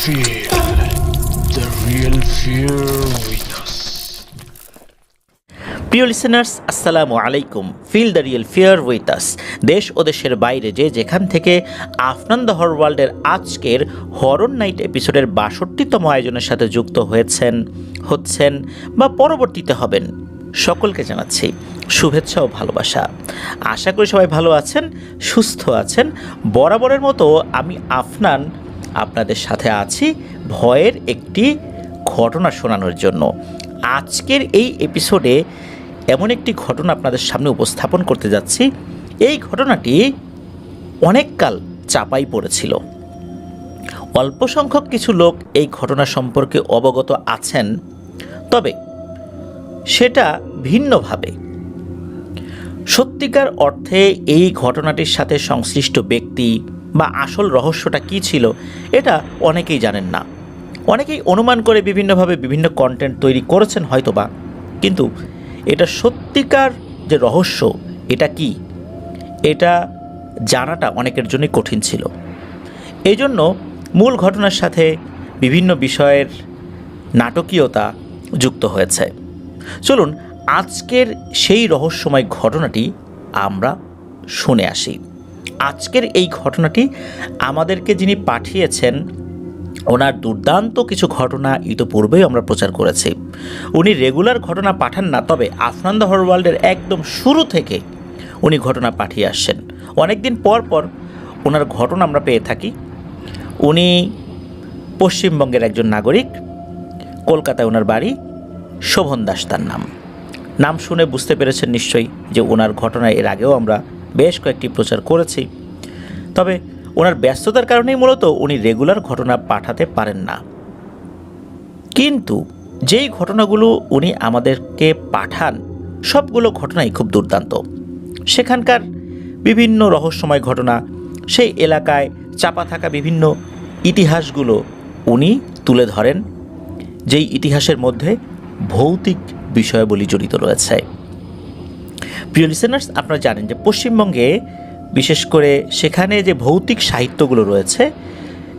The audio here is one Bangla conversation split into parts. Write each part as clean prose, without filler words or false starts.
Feel the real fear with us. প্রিয় লিসেনার্স, আসসালামু আলাইকুম। Feel the real fear with us. দেশ ও দেশের বাইরে যেখান থেকে আফনান দ্য হরর ওয়ার্ল্ডের আজকের হরর নাইট এপিসোডের ৬২তম আয়োজনের সাথে যুক্ত হচ্ছেন বা পরবর্তীতে হবেন, সকলকে জানাচ্ছি শুভেচ্ছা ও ভালোবাসা। আশা করি সবাই ভালো আছেন, সুস্থ আছেন। বরাবরের মতো আমি আফনান আপনাদের সাথে আছি ভয়ের একটি ঘটনা শোনানোর জন্য। আজকের এই এপিসোডে এমন একটি ঘটনা আপনাদের সামনে উপস্থাপন করতে যাচ্ছি। এই ঘটনাটি অনেককাল চাপাই পড়েছিল। অল্প সংখ্যক কিছু লোক এই ঘটনা সম্পর্কে অবগত আছেন, তবে সেটা ভিন্নভাবে। সত্যিকার অর্থে এই ঘটনাটির সাথে সংশ্লিষ্ট ব্যক্তি বা আসল রহস্যটা কী ছিল এটা অনেকেই জানেন না। অনেকেই অনুমান করে বিভিন্নভাবে বিভিন্ন কন্টেন্ট তৈরি করেছেন হয়তোবা, কিন্তু এটা সত্যিকার যে রহস্য এটা কি, এটা জানাটা অনেকের জন্যই কঠিন ছিল। এই জন্য মূল ঘটনার সাথে বিভিন্ন বিষয়ের নাটকীয়তা যুক্ত হয়েছে। চলুন আজকের সেই রহস্যময় ঘটনাটি আমরা শুনে আসি। আজকের এই ঘটনাটি আমাদেরকে যিনি পাঠিয়েছেন, ওনার দুর্দান্ত কিছু ঘটনা ইতিপূর্বেই আমরা প্রচার করেছি। উনি রেগুলার ঘটনা পাঠান না, তবে আফনান দ্য হরর ওয়ার্ল্ডের একদম শুরু থেকে উনি ঘটনা পাঠিয়ে আসছেন। অনেক দিন পর পর ওনার ঘটনা আমরা পেয়ে থাকি। উনি পশ্চিমবঙ্গের একজন নাগরিক, কলকাতায় ওনার বাড়ি, শোভন দাস তার নাম শুনে বুঝতে পেরেছেন নিশ্চয়ই যে ওনার ঘটনা এর আগেও আমরা বেশ কয়েকটি প্রচার করেছি। তবে ওনার ব্যস্ততার কারণেই মূলত উনি রেগুলার ঘটনা পাঠাতে পারেন না। কিন্তু যেই ঘটনাগুলো উনি আমাদেরকে পাঠান সবগুলো ঘটনাই খুব দুর্দান্ত। সেখানকার বিভিন্ন রহস্যময় ঘটনা, সেই এলাকায় চাপা থাকা বিভিন্ন ইতিহাসগুলো উনি তুলে ধরেন, যেই ইতিহাসের মধ্যে ভৌতিক বিষয়াবলী জড়িত রয়েছে। প্রিয় লিসেনার্স, আপনারা জানেন যে পশ্চিমবঙ্গে বিশেষ করে সেখানে যে ভৌতিক সাহিত্যগুলো রয়েছে,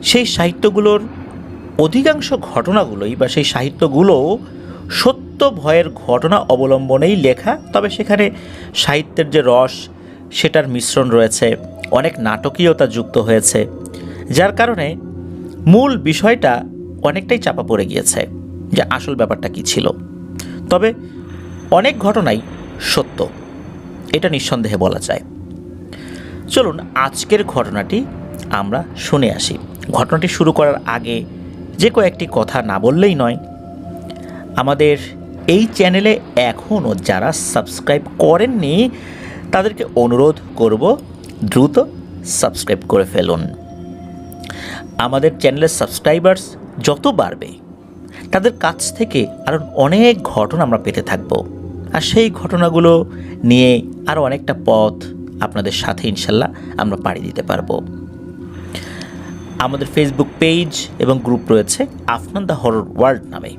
সেই সাহিত্যগুলোর অধিকাংশ ঘটনাগুলোই বা সেই সাহিত্যগুলো সত্য ভয়ের ঘটনা অবলম্বনেই লেখা। তবে সেখানে সাহিত্যের যে রস সেটার মিশ্রণ রয়েছে, অনেক নাটকীয়তা যুক্ত হয়েছে, যার কারণে মূল বিষয়টা অনেকটাই চাপা পড়ে গিয়েছে যে আসল ব্যাপারটা কী ছিল। তবে অনেক ঘটনাই সত্য, এটা নিঃসন্দেহে বলা যায়। চলুন আজকের ঘটনাটি আমরা শুনে আসি। ঘটনাটি শুরু করার আগে যে কয়েকটি কথা না বললেই নয়। আমাদের এই চ্যানেলে এখনও যারা সাবস্ক্রাইব করেননি তাদেরকে অনুরোধ করব দ্রুত সাবস্ক্রাইব করে ফেলুন। আমাদের চ্যানেলের সাবস্ক্রাইবার্স যত বাড়বে তাদের কাছ থেকে আরও অনেক ঘটনা আমরা পেতে থাকব, আর সেই ঘটনাগুলো নিয়ে আরও অনেকটা পথ আপনাদের সাথে ইনশাল্লাহ আমরা পাড়ি দিতে পারবো। আমাদের ফেসবুক পেজ এবং গ্রুপ রয়েছে আফনান দ্য হরর ওয়ার্ল্ড নামে।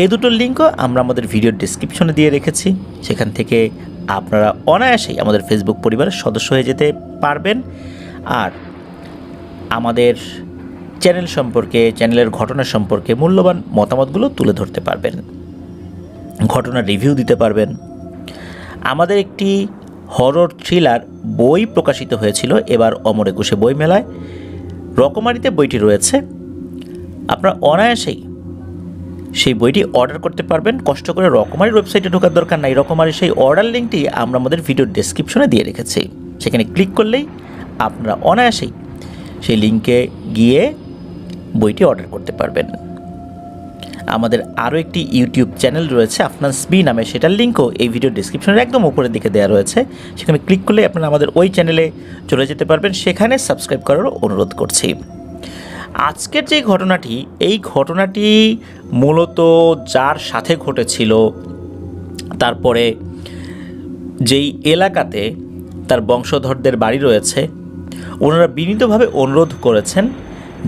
এই দুটোর লিঙ্কও আমরা আমাদের ভিডিওর ডেসক্রিপশনে দিয়ে রেখেছি। সেখান থেকে আপনারা অনায়াসেই আমাদের ফেসবুক পরিবারের সদস্য হয়ে যেতে পারবেন, আর আমাদের চ্যানেল সম্পর্কে, চ্যানেলের ঘটনা সম্পর্কে মূল্যবান মতামতগুলো তুলে ধরতে পারবেন, ঘটনার রিভিউ দিতে পারবেন। আমাদের একটি হরর থ্রিলার বই প্রকাশিত হয়েছিল এবার অমর একুশে বই মেলায়। রকমারিতে বইটি রয়েছে, আপনারা অনায়াসেই সেই বইটি অর্ডার করতে পারবেন। কষ্ট করে রকমারির ওয়েবসাইটে ঢোকার দরকার নাই, রকমারির সেই অর্ডার লিঙ্কটি আমরা আমাদের ভিডিওর ডেসক্রিপশনে দিয়ে রেখেছি। সেখানে ক্লিক করলেই আপনারা অনায়াসেই সেই লিঙ্কে গিয়ে বইটি অর্ডার করতে পারবেন। আমাদের আরও একটি ইউটিউব চ্যানেল রয়েছে আফনানস বি নামে, সেটার লিঙ্কও এই ভিডিও ডিসক্রিপশনের একদম উপরের দিকে দেওয়া রয়েছে। সেখানে ক্লিক করলে আপনারা আমাদের ওই চ্যানেলে চলে যেতে পারবেন, সেখানে সাবস্ক্রাইব করারও অনুরোধ করছি। আজকের যে ঘটনাটি, এই ঘটনাটি মূলত যার সাথে ঘটেছিল, তারপরে যেই এলাকাতে তার বংশধরদের বাড়ি রয়েছে, ওনারা বিনীতভাবে অনুরোধ করেছেন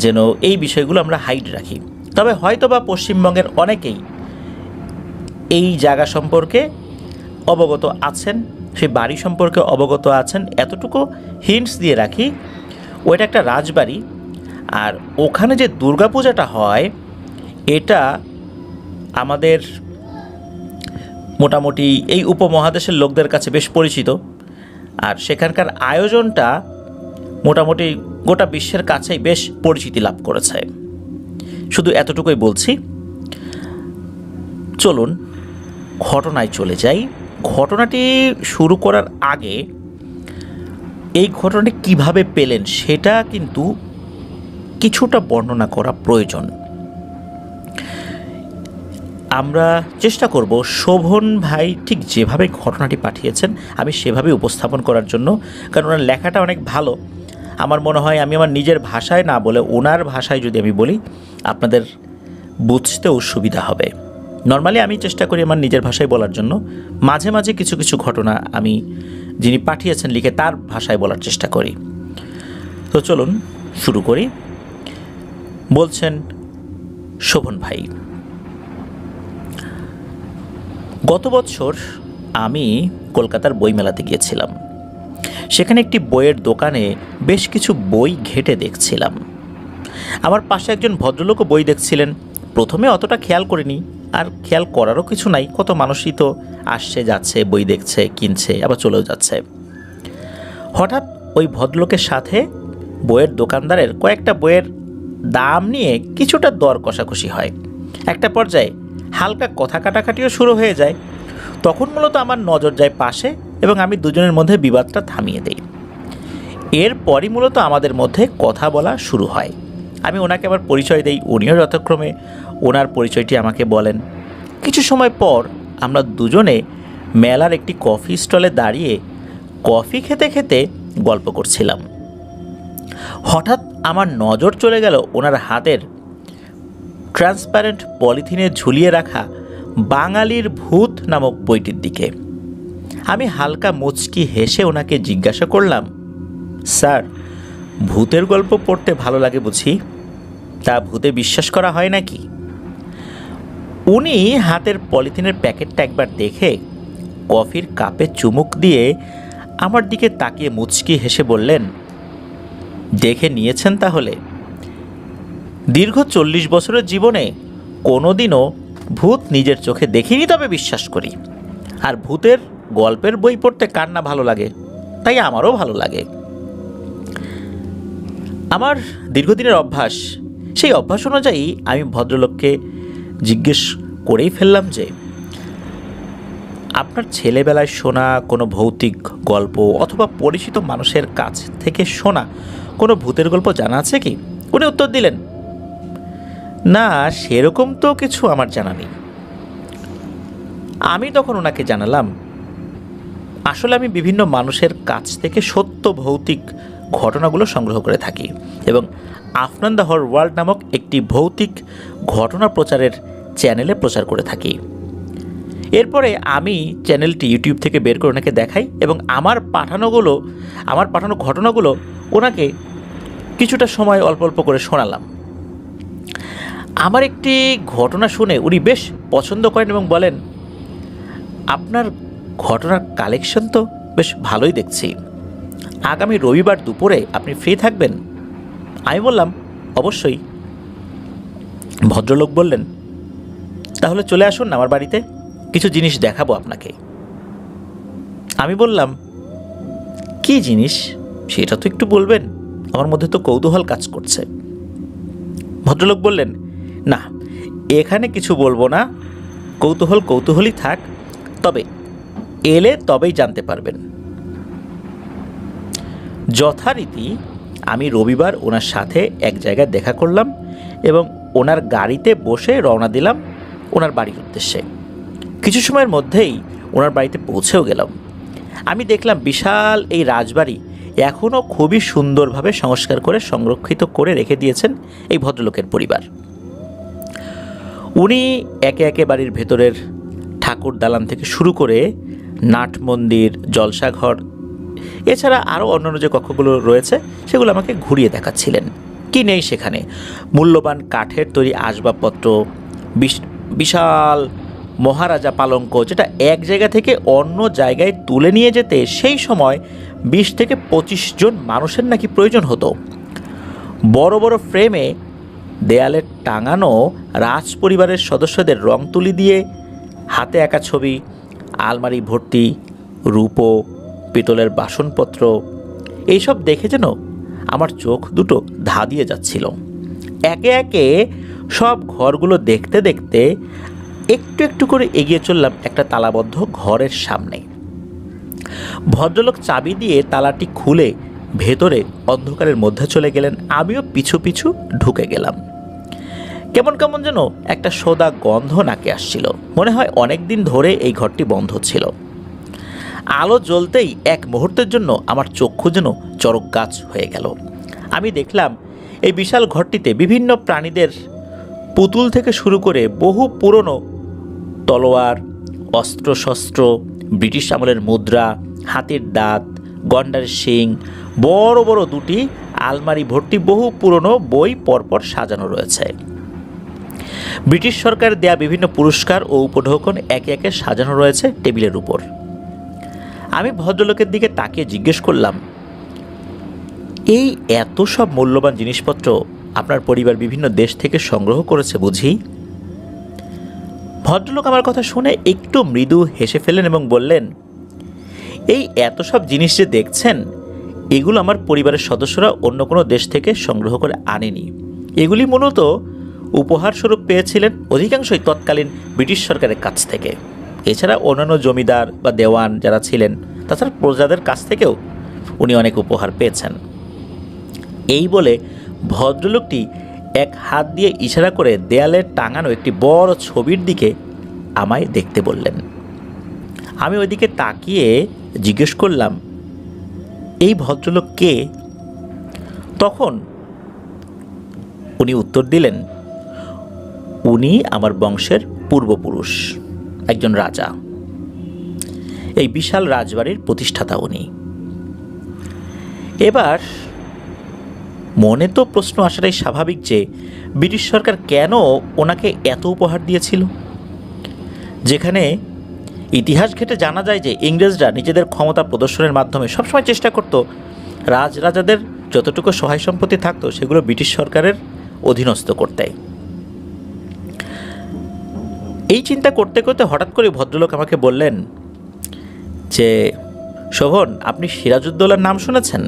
যেন এই বিষয়গুলো আমরা হাইড রাখি। তবে হয়তোবা পশ্চিমবঙ্গের অনেকেই এই জায়গা সম্পর্কে অবগত আছেন, সেই বাড়ি সম্পর্কে অবগত আছেন। এতটুকু হিন্টস দিয়ে রাখি, ওইটা একটা রাজবাড়ি, আর ওখানে যে দুর্গাপূজাটা হয় এটা আমাদের মোটামুটি এই উপমহাদেশের লোকদের কাছে বেশ পরিচিত। আর সেখানকার আয়োজনটা মোটামুটি গোটা বিশ্বের কাছেই বেশ পরিচিতি লাভ করেছে। শুধু এতটুকুই বলছি। চলুন ঘটনায় চলে যাই। ঘটনাটি শুরু করার আগে এই ঘটনাটি কিভাবে পেলেন সেটা কিন্তু কিছুটা বর্ণনা করা প্রয়োজন। আমরা চেষ্টা করব শোভন ভাই ঠিক যেভাবে ঘটনাটি পাঠিয়েছেন আমি সেভাবে উপস্থাপন করার জন্য, কারণ ওনার লেখাটা অনেক ভালো। আমার মনে হয় আমি আমার নিজের ভাষায় না বলে ওনার ভাষায় যদি আমি বলি আপনাদের বুঝতেও সুবিধা হবে। নর্মালি আমি চেষ্টা করি আমার নিজের ভাষায় বলার জন্য, মাঝে মাঝে কিছু কিছু ঘটনা আমি যিনি পাঠিয়েছেন লিখে তার ভাষায় বলার চেষ্টা করি। তো চলুন শুরু করি। বলছেন শোভন ভাই, গত বছর আমি কলকাতার বইমেলাতে গিয়েছিলাম। সেখানে একটি বইয়ের দোকানে বেশ কিছু বই ঘেঁটে দেখছিলাম। আমার পাশে একজন ভদ্রলোকও বই দেখছিলেন। প্রথমে অতটা খেয়াল করিনি, আর খেয়াল করারও কিছু নাই, কত মানুষই তো আসছে যাচ্ছে, বই দেখছে, কিনছে, আবার চলেও যাচ্ছে। হঠাৎ ওই ভদ্রলোকের সাথে বইয়ের দোকানদারের কয়েকটা বইয়ের দাম নিয়ে কিছুটা দর কষাকষি হয়। একটা পর্যায়ে হালকা কথা কাটাকাটিও শুরু হয়ে যায়। তখন মূলত আমার নজর যায় পাশে এবং আমি দুজনের মধ্যে বিবাদটা থামিয়ে দেই। এরপরই মূলত আমাদের মধ্যে কথা বলা শুরু হয়। আমি ওনাকে আবার পরিচয় দেই, উনিও যথাক্রমে ওনার পরিচয়টি আমাকে বলেন। কিছু সময় পর আমরা দুজনে মেলার একটি কফি স্টলে দাঁড়িয়ে কফি খেতে খেতে গল্প করছিলাম। হঠাৎ আমার নজর চলে গেল ওনার হাতের ট্রান্সপারেন্ট পলিথিনে ঝুলিয়ে রাখা বাঙালির ভূত নামক বইটির দিকে। আমি হালকা মুচকি হেসে ওনাকে জিজ্ঞাসা করলাম, স্যার, ভূতের গল্প পড়তে ভালো লাগে বুঝি? তা ভূতে বিশ্বাস করা হয় নাকি? উনি হাতের পলিথিনের প্যাকেটটা একবার দেখে কফির কাপে চুমুক দিয়ে আমার দিকে তাকিয়ে মুচকি হেসে বললেন, দেখে নিয়েছেন তাহলে? দীর্ঘ 40 বছরের জীবনে কোনোদিনও ভূত নিজের চোখে দেখিনি, তবে বিশ্বাস করি। আর ভূতের গল্পের বই পড়তে কার না ভালো লাগে, তাই আমারও ভালো লাগে। আমার দীর্ঘদিনের অভ্যাস, সেই অভ্যাস অনুযায়ী আমি ভদ্রলোককে জিজ্ঞেস করেই ফেললাম যে, আপনার ছেলেবেলায় শোনা কোনো ভৌতিক গল্প অথবা পরিচিত মানুষের কাছ থেকে শোনা কোনো ভূতের গল্প জানা আছে কি? উনি উত্তর দিলেন, না, সেরকম তো কিছু আমার জানা নেই। আমি তখন ওনাকে জানালাম, আসলে আমি বিভিন্ন মানুষের কাছ থেকে সত্য ভৌতিক ঘটনাগুলো সংগ্রহ করে থাকি এবং আফনান দ্য হোল ওয়ার্ল্ড নামক একটি ভৌতিক ঘটনা প্রচারের চ্যানেলে প্রচার করে থাকি। এরপরে আমি চ্যানেলটি ইউটিউব থেকে বের করে ওনাকে দেখাই এবং আমার পাঠানো ঘটনাগুলো ওনাকে কিছুটা সময় অল্প অল্প করে শোনালাম। আমার একটি ঘটনা শুনে উনি বেশ পছন্দ করেন এবং বলেন, আপনার ঘটনার কালেকশন তো বেশ ভালোই দেখছি। আগামী রবিবার দুপুরে আপনি ফ্রি থাকবেন? আমি বললাম, অবশ্যই। ভদ্রলোক বললেন, তাহলে চলে আসুন আমার বাড়িতে, কিছু জিনিস দেখাবো আপনাকে। আমি বললাম, কি জিনিস সেটা তো একটু বলবেন, আমার মধ্যে তো কৌতূহল কাজ করছে। ভদ্রলোক বললেন, না, এখানে কিছু বলবো না, কৌতূহলই থাক, তবে এলে তবেই জানতে পারবেন। যথারীতি আমি রবিবার ওনার সাথে এক জায়গায় দেখা করলাম এবং ওনার গাড়িতে বসে রওনা দিলাম ওনার বাড়ির উদ্দেশ্যে। কিছু সময়ের মধ্যেই ওনার বাড়িতে পৌঁছেও গেলাম। আমি দেখলাম বিশাল এই রাজবাড়ি এখনও খুবই সুন্দরভাবে সংস্কার করে সংরক্ষিত করে রেখে দিয়েছেন এই ভদ্রলোকের পরিবার। উনি একে একে বাড়ির ভেতরের ঠাকুর দালান থেকে শুরু করে নাট মন্দির, জলসাঘর, এছাড়া আরও অন্যান্য যে কক্ষগুলো রয়েছে সেগুলো আমাকে ঘুরিয়ে দেখাচ্ছিলেন। কি নেই সেখানে? মূল্যবান কাঠের তৈরি আসবাবপত্র, বিশাল মহারাজা পালঙ্ক, যেটা এক জায়গা থেকে অন্য জায়গায় তুলে নিয়ে যেতে সেই সময় 20 থেকে 25 জন মানুষের নাকি প্রয়োজন হতো। বড় বড় ফ্রেমে দেয়ালে টাঙানো রাজ পরিবারের সদস্যদের রং তুলি দিয়ে হাতে আঁকা ছবি, আলমারি ভর্তি রূপো, পিতলের বাসনপত্র, এইসব দেখে যেন আমার চোখ দুটো ধা দিয়ে যাচ্ছিল। একে একে সব ঘরগুলো দেখতে দেখতে একটু একটু করে এগিয়ে চললাম একটা তালাবদ্ধ ঘরের সামনে। ভদ্রলোক চাবি দিয়ে তালাটি খুলে ভেতরে অন্ধকারের মধ্যে চলে গেলেন। আমিও পিছু পিছু ঢুকে গেলাম। কেমন কেমন যেন একটা সোদা গন্ধ নাকে আসছিল। মনে হয় অনেক দিন ধরে এই ঘরটি বন্ধ ছিল। আলো জ্বলতেই এক মুহূর্তের জন্য আমার চক্ষু যেন চরক গাছ হয়ে গেল। আমি দেখলাম এই বিশাল ঘরটিতে বিভিন্ন প্রাণীদের পুতুল থেকে শুরু করে বহু পুরনো তলোয়ার, অস্ত্রশস্ত্র, ব্রিটিশ আমলের মুদ্রা, হাতির দাঁত, গন্ডার শিং, বড় বড় দুটি আলমারি ভর্তি বহু পুরনো বই পরপর সাজানো রয়েছে। ব্রিটিশ সরকার দেয়া বিভিন্ন পুরস্কার ও উপঢৌকন একে একে সাজানো রয়েছে টেবিলের উপর। আমি ভদ্রলোকের দিকে তাকিয়ে জিজ্ঞেস করলাম, এই এত সব মূল্যবান জিনিসপত্র আপনার পরিবার বিভিন্ন দেশ থেকে সংগ্রহ করেছে বুঝি? ভদ্রলোক আমার কথা শুনে একটু মৃদু হেসে ফেললেন এবং বললেন, এই এত সব জিনিস যে দেখছেন, এগুলো আমার পরিবারের সদস্যরা অন্য কোনো দেশ থেকে সংগ্রহ করে আনেনি। এগুলি মূলত উপহার স্বরূপ পেয়েছিলেন অধিকাংশই তৎকালীন ব্রিটিশ সরকারের কাছ থেকে। এছাড়া অন্যান্য জমিদার বা দেওয়ান যারা ছিলেন, তাছাড়া প্রজাদের কাছ থেকেও উনি অনেক উপহার পেয়েছেন। এই বলে ভদ্রলোকটি এক হাত দিয়ে ইশারা করে দেয়ালে টাঙানো একটি বড় ছবির দিকে আমায় দেখতে বললেন। আমি ওইদিকে তাকিয়ে জিজ্ঞেস করলাম, এই ভদ্রলোক কে? তখন উনি উত্তর দিলেন, উনি আমার বংশের পূর্বপুরুষ, একজন রাজা। এই বিশাল রাজবাড়ির প্রতিষ্ঠাতা উনি। এবার মনে তো প্রশ্ন আসাটাই স্বাভাবিক যে ব্রিটিশ সরকার কেন ওনাকে এত উপহার দিয়েছিল, যেখানে ইতিহাস ঘেঁটে জানা যায় যে ইংরেজরা নিজেদের ক্ষমতা প্রদর্শনের মাধ্যমে সবসময় চেষ্টা করত রাজাদের যতটুকু সহায় সম্পত্তি থাকতো সেগুলো ব্রিটিশ সরকারের অধীনস্থ করতে। এই চিন্তা করতে করতে হঠাৎ করে ভদ্রলোক আমাকে বললেন যে, শোভন, আপনি সিরাজউদ্দৌলার নাম শুনেছেন?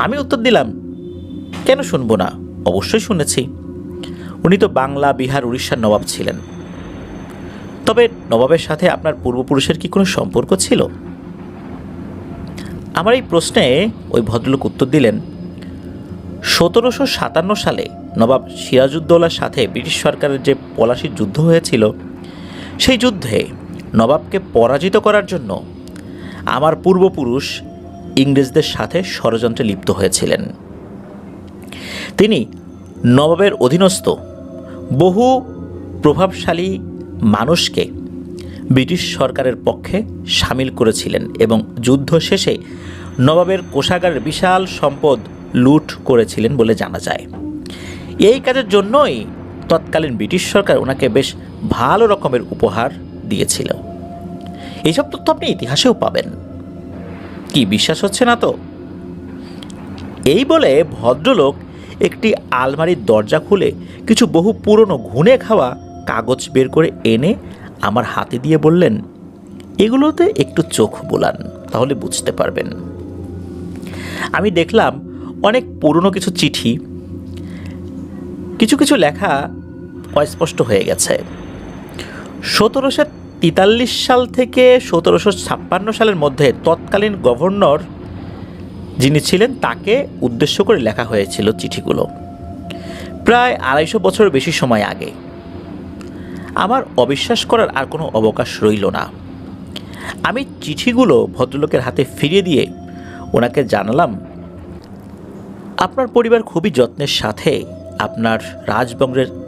আমি উত্তর দিলাম, কেন শুনবো না, অবশ্যই শুনেছি। উনি তো বাংলা, বিহার, উড়িষ্যার নবাব ছিলেন। তবে নবাবের সাথে আপনার পূর্বপুরুষের কি কোনো সম্পর্ক ছিল? আমার এই প্রশ্নে ওই ভদ্রলোক উত্তর দিলেন, 1757 সালে নবাব সিরাজউদ্দৌলার সাথে ব্রিটিশ সরকারের যে পলাশির যুদ্ধ হয়েছিল, সেই যুদ্ধে নবাবকে পরাজিত করার জন্য আমার পূর্বপুরুষ ইংরেজদের সাথে ষড়যন্ত্রে লিপ্ত হয়েছিলেন। তিনি নবাবের অধীনস্থ বহু প্রভাবশালী মানুষকে ব্রিটিশ সরকারের পক্ষে সামিল করেছিলেন এবং যুদ্ধ শেষে নবাবের কোষাগারের বিশাল সম্পদ লুট করেছিলেন বলে জানা যায়। এই কাজের জন্যই তৎকালীন ব্রিটিশ সরকার ওনাকে বেশ ভালো রকমের উপহার দিয়েছিল। এইসব তথ্য আপনি ইতিহাসেও পাবেন। কি বিশ্বাস হচ্ছে না তো? এই বলে ভদ্রলোক একটি আলমারির দরজা খুলে কিছু বহু পুরনো ঘুণে খাওয়া কাগজ বের করে এনে আমার হাতে দিয়ে বললেন, এগুলোতে একটু চোখ বোলান, তাহলে বুঝতে পারবেন। আমি দেখলাম অনেক পুরনো কিছু চিঠি, কিছু কিছু লেখা অস্পষ্ট হয়ে গেছে। 1743 সাল থেকে 1756 সালের মধ্যে তৎকালীন গভর্নর যিনি ছিলেন তাকে উদ্দেশ্য করে লেখা হয়েছিল চিঠিগুলো, প্রায় 250 বছরের বেশি সময় আগে। আমার অবিশ্বাস করার আর কোনো অবকাশ রইল না। আমি চিঠিগুলো ভদ্রলোকের হাতে ফিরিয়ে দিয়ে ওনাকে জানালাম, আপনার পরিবার খুবই যত্নের সাথে আপনার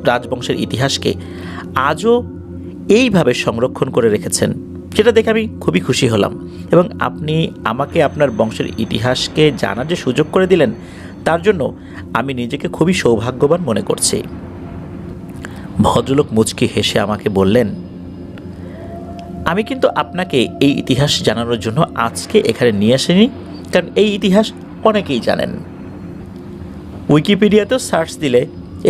রাজবংশের ইতিহাসকে আজও এইভাবে সংরক্ষণ করে রেখেছেন, যেটা দেখে আমি খুবই খুশি হলাম। এবং আপনি আমাকে আপনার বংশের ইতিহাসকে জানার যে সুযোগ করে দিলেন, তার জন্য আমি নিজেকে খুবই সৌভাগ্যবান মনে করছি। ভদ্রলোক মুচকি হেসে আমাকে বললেন, আমি কিন্তু আপনাকে এই ইতিহাস জানানোর জন্য আজকে এখানে নিয়ে আসিনি, কারণ এই ইতিহাস অনেকেই জানেন। উইকিপিডিয়াতেও সার্চ দিলে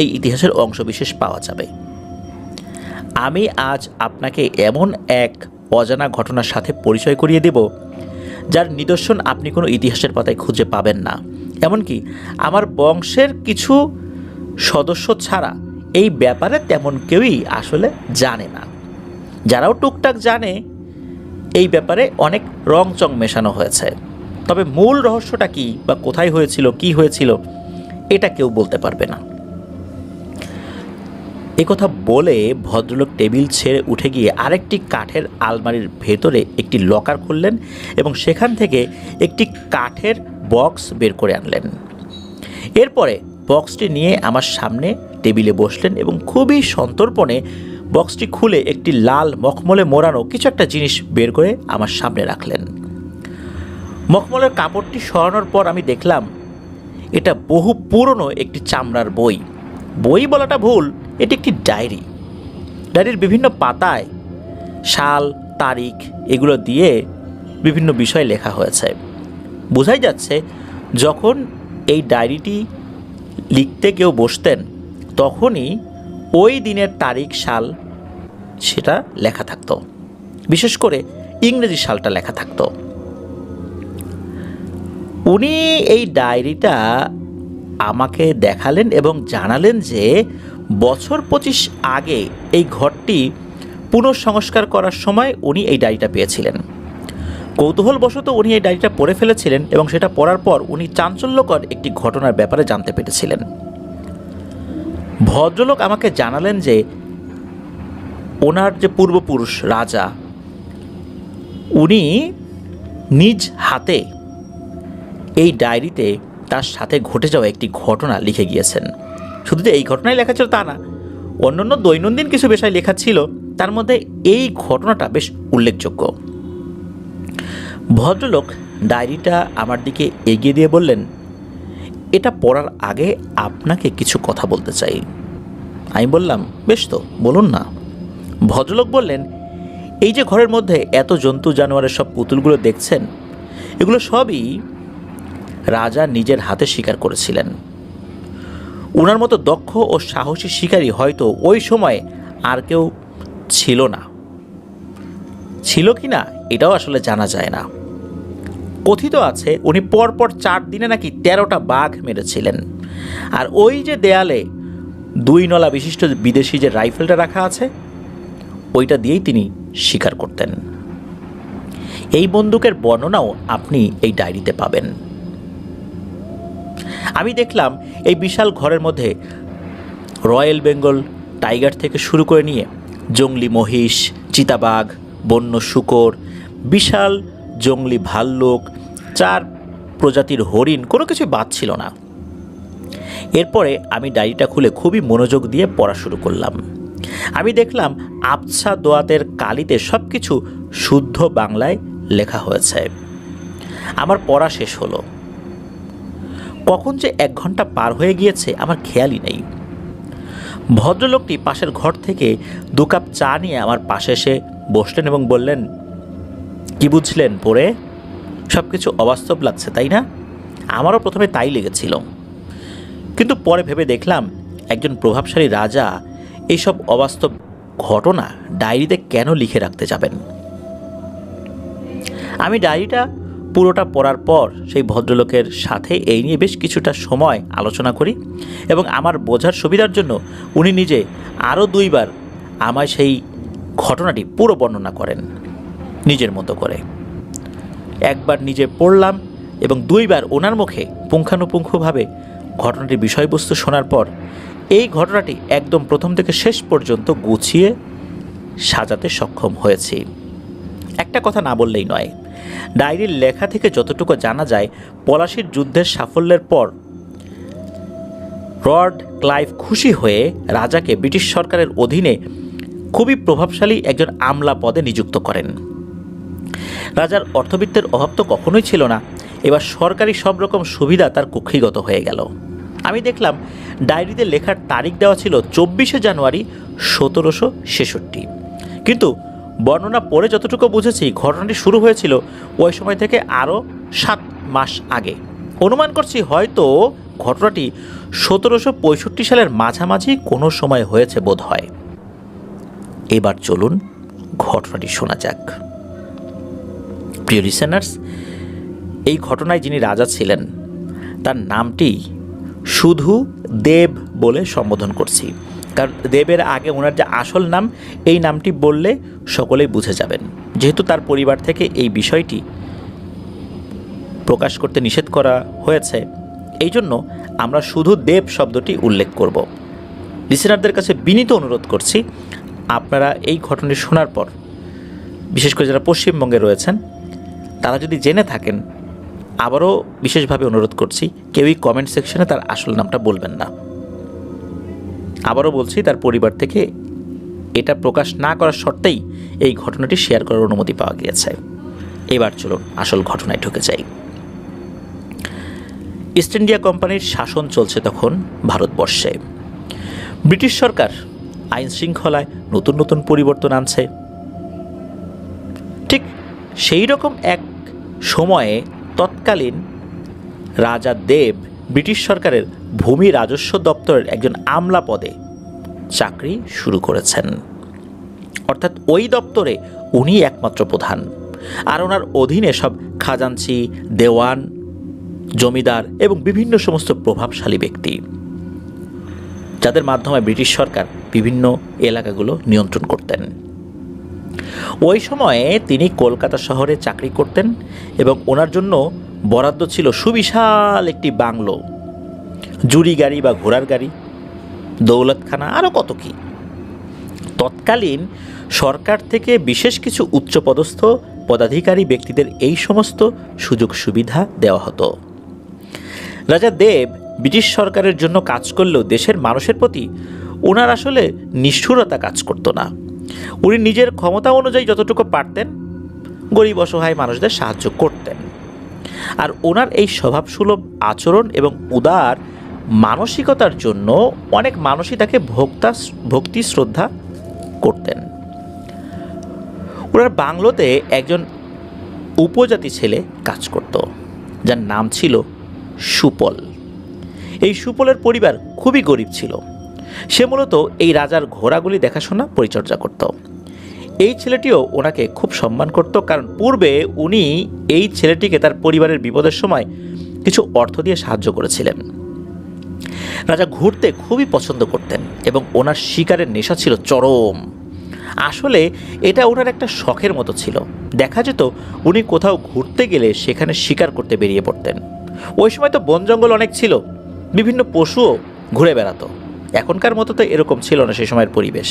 এই ইতিহাসের অংশবিশেষ পাওয়া যাবে। আমি আজ আপনাকে এমন এক অজানা ঘটনার সাথে পরিচয় করিয়ে দেব যার নিদর্শন আপনি কোনো ইতিহাসের পাতায় খুঁজে পাবেন না। এমনকি আমার বংশের কিছু সদস্য ছাড়া এই ব্যাপারে তেমন কেউই আসলে জানে না। যারাও টুকটাক জানে এই ব্যাপারে অনেক রংচং মেশানো হয়েছে, তবে মূল রহস্যটা কি বা কোথায় হয়েছিল, কি হয়েছিল, এটা কেউ বলতে পারবে না। একথা বলে ভদ্রলোক টেবিল ছেড়ে উঠে গিয়ে আরেকটি কাঠের আলমারির ভেতরে একটি লকার খুললেন এবং সেখান থেকে একটি কাঠের বক্স বের করে আনলেন। এরপরে বক্সটি নিয়ে আমার সামনে টেবিলে বসলেন এবং খুবই সন্তর্পণে বক্সটি খুলে একটি লাল মখমলে মোড়ানো কিছু একটা জিনিস বের করে আমার সামনে রাখলেন। মখমলের কাপড়টি সরানোর পর আমি দেখলাম এটা বহু পুরনো একটি চামড়ার বই। বই বলাটা ভুল, এটি একটি ডায়েরি। ডায়েরির বিভিন্ন পাতায় সাল, তারিখ এগুলো দিয়ে বিভিন্ন বিষয় লেখা হয়েছে। বোঝাই যাচ্ছে যখন এই ডায়েরিটি লিখতে কেউ বসতেন তখনই ওই দিনের তারিখ, সাল সেটা লেখা থাকতো, বিশেষ করে ইংরেজি সালটা লেখা থাকতো। উনি এই ডায়েরিটা আমাকে দেখালেন এবং জানালেন যে বছর 25 আগে এই ঘরটি পুনঃসংস্কার করার সময় উনি এই ডায়েরিটা পেয়েছিলেন। কৌতূহলবশত উনি এই ডায়েরিটা পড়ে ফেলেছিলেন এবং সেটা পড়ার পর উনি চাঞ্চল্যকর একটি ঘটনার ব্যাপারে জানতে পেরেছিলেন। ভদ্রলোক আমাকে জানালেন যে ওনার যে পূর্বপুরুষ রাজা, উনি নিজ হাতে এই ডায়েরিতে তার সাথে ঘটে যাওয়া একটি ঘটনা লিখে গিয়েছেন। শুধু যে এই ঘটনায় লেখা ছিল তা না, অন্যান্য দৈনন্দিন কিছু বিষয় লেখা ছিল, তার মধ্যে এই ঘটনাটা বেশ উল্লেখযোগ্য। ভদ্রলোক ডায়েরিটা আমার দিকে এগিয়ে দিয়ে বললেন, এটা পড়ার আগে আপনাকে কিছু কথা বলতে চাই। আমি বললাম, বেশ তো, বলুন না। ভদ্রলোক বললেন, এই যে ঘরের মধ্যে এত জন্তু জানোয়ারের সব পুতুলগুলো দেখছেন, এগুলো সবই রাজা নিজের হাতে শিকার করেছিলেন। ওনার মতো দক্ষ ও সাহসী শিকারী হয়তো ওই সময় আর কেউ ছিল না, ছিল কি না এটাও আসলে জানা যায় না। কথিত আছে উনি পরপর 4 দিনে নাকি 13টা বাঘ মেরেছিলেন। আর ওই যে দেয়ালে 2 নলা বিশিষ্ট বিদেশি যে রাইফেলটা রাখা আছে, ওইটা দিয়েই তিনি শিকার করতেন। এই বন্দুকের বর্ণনাও আপনি এই ডায়েরিতে পাবেন। আমি দেখলাম এই বিশাল ঘরের মধ্যে রয়্যাল বেঙ্গল টাইগার থেকে শুরু করে নিয়ে জংলি মহিষ, চিতাবাঘ, বন্য শূকর, বিশাল জংলি ভাল্লুক, 4 প্রজাতির হরিণ, কোনো কিছু বাদ ছিল না। এরপরে আমি ডায়েরিটা খুলে খুবই মনোযোগ দিয়ে পড়া শুরু করলাম। আমি দেখলাম আবছা দোয়াতের কালিতে সব কিছু শুদ্ধ বাংলায় লেখা হয়েছে। আমার পড়া শেষ হলো। কখন যে 1 ঘন্টা পার হয়ে গিয়েছে আমার খেয়ালই নেই। ভদ্রলোকটি পাশের ঘর থেকে 2 কাপ চা নিয়ে আমার পাশে এসে বসলেন এবং বললেন, কি বুঝলেন পড়ে? সব কিছু অবাস্তব লাগছে, তাই না? আমারও প্রথমে তাই লেগেছিল, কিন্তু পরে ভেবে দেখলাম একজন প্রভাবশালী রাজা এইসব অবাস্তব ঘটনা ডায়েরিতে কেন লিখে রাখতে যাবেন? আমি ডায়েরিটা পুরোটা পড়ার পর সেই ভদ্রলোকের সাথে এই নিয়ে বেশ কিছুটা সময় আলোচনা করি এবং আমার বোঝার সুবিধার জন্য উনি নিজে আরও 2 বার আমায় সেই ঘটনাটি পুরো বর্ণনা করেন নিজের মতো করে। একবার নিজে পড়লাম এবং 2 বার ওনার মুখে পুঙ্খানুপুঙ্খভাবে ঘটনাটির বিষয়বস্তু শোনার পর এই ঘটনাটি একদম প্রথম থেকে শেষ পর্যন্ত গুছিয়ে সাজাতে সক্ষম হয়েছি। একটা কথা না বললেই নয়, ডায়েরির লেখা থেকে যতটুকু জানা যায়, পলাশির যুদ্ধের সাফল্যের পর লর্ড ক্লাইভ খুশি হয়ে রাজাকে ব্রিটিশ সরকারের অধীনে খুবই প্রভাবশালী একজন আমলা পদে নিযুক্ত করেন। রাজার অর্থবিত্তের অভাব তো কখনোই ছিল না, এবার সরকারি সব রকম সুবিধা তার কুক্ষিগত হয়ে গেল। আমি দেখলাম ডায়েরিতে লেখার তারিখ দেওয়া ছিল 24শে জানুয়ারি 1766, কিন্তু বর্ণনা পড়ে যতটুকু বুঝেছি ঘটনাটি শুরু হয়েছিল ওই সময় থেকে আরও 7 মাস আগে। অনুমান করছি হয়তো ঘটনাটি 1765 সালের মাঝামাঝি কোনো সময় হয়েছে বোধ হয়। এবার চলুন ঘটনাটি শোনা যাক। প্রিয় লিসেনার্স, এই ঘটনায় যিনি রাজা ছিলেন তার নামটি শুধু দেব বলে সম্বোধন করছি, কারণ দেবের আগে ওনার যে আসল নাম, এই নামটি বললে সকলেই বুঝে যাবেন। যেহেতু তার পরিবার থেকে এই বিষয়টি প্রকাশ করতে নিষেধ করা হয়েছে, এই জন্য আমরা শুধু দেব শব্দটি উল্লেখ করব। লিসেনারদের কাছে বিনীত অনুরোধ করছি, আপনারা এই ঘটনাটি শোনার পর, বিশেষ করে যারা পশ্চিমবঙ্গে রয়েছেন, তারা যদি জেনে থাকেন, আবারও বিশেষভাবে অনুরোধ করছি, কেউই কমেন্ট সেকশনে তার আসল নামটা বলবেন না। আবারও বলছি, তার পরিবার থেকে এটা প্রকাশ না করার শর্তেই এই ঘটনাটি শেয়ার করার অনুমতি পাওয়া গিয়েছে। এবার চলুন আসল ঘটনায় ঢুকে যাই। ইস্ট ইন্ডিয়া কোম্পানির শাসন চলছে তখন ভারতবর্ষে। ব্রিটিশ সরকার আইন শৃঙ্খলায় নতুন নতুন পরিবর্তন আনছে। ঠিক সেই রকম এক সময়ে তৎকালীন রাজা দেব ব্রিটিশ সরকারের ভূমি রাজস্ব দপ্তরের একজন আমলা পদে চাকরি শুরু করেছেন। অর্থাৎ ওই দপ্তরে উনি একমাত্র প্রধান, আর ওনার অধীনে সব খাজাঞ্চি, দেওয়ান, জমিদার এবং বিভিন্ন সমস্ত প্রভাবশালী ব্যক্তি, যাদের মাধ্যমে ব্রিটিশ সরকার বিভিন্ন এলাকাগুলো নিয়ন্ত্রণ করতেন। ওই সময়ে তিনি কলকাতা শহরে চাকরি করতেন এবং ওনার জন্য বরাদ্দ ছিল সুবিশাল একটি বাংলো, জুড়ি গাড়ি বা ঘোড়ার গাড়ি, দৌলতখানা, আরও কত কি। তৎকালীন সরকার থেকে বিশেষ কিছু উচ্চপদস্থ পদাধিকারী ব্যক্তিদের এই সমস্ত সুযোগ সুবিধা দেওয়া হতো। রাজা দেব ব্রিটিশ সরকারের জন্য কাজ করলেও দেশের মানুষের প্রতি ওনার আসলে নিষ্ঠুরতা কাজ করতো না। উনি নিজের ক্ষমতা অনুযায়ী যতটুকু পারতেন গরিব অসহায় মানুষদের সাহায্য করতেন। আর ওনার এই স্বভাবসুলভ আচরণ এবং উদার মানসিকতার জন্য অনেক মানুষই তাকে ভক্তি শ্রদ্ধা করতেন। ওনার বাংলোতে একজন উপজাতি ছেলে কাজ করত, যার নাম ছিল সুপল। এই সুপলের পরিবার খুবই গরিব ছিল। সে মূলত এই রাজার ঘোড়াগুলি দেখাশোনা পরিচর্যা করত। এই ছেলেটিও ওনাকে খুব সম্মান করত, কারণ পূর্বে উনি এই ছেলেটিকে তার পরিবারের বিপদের সময় কিছু অর্থ দিয়ে সাহায্য করেছিলেন। রাজা ঘুরতে খুবই পছন্দ করতেন এবং ওনার শিকারের নেশা ছিল চরম। আসলে এটা ওনার একটা শখের মতো ছিল। দেখা যেত উনি কোথাও ঘুরতে গেলে সেখানে শিকার করতে বেরিয়ে পড়তেন। ওই সময় তো বন জঙ্গল অনেক ছিল, বিভিন্ন পশুও ঘুরে বেড়াতো। এখনকার মতো তো এরকম ছিল না সে সময়ের পরিবেশ।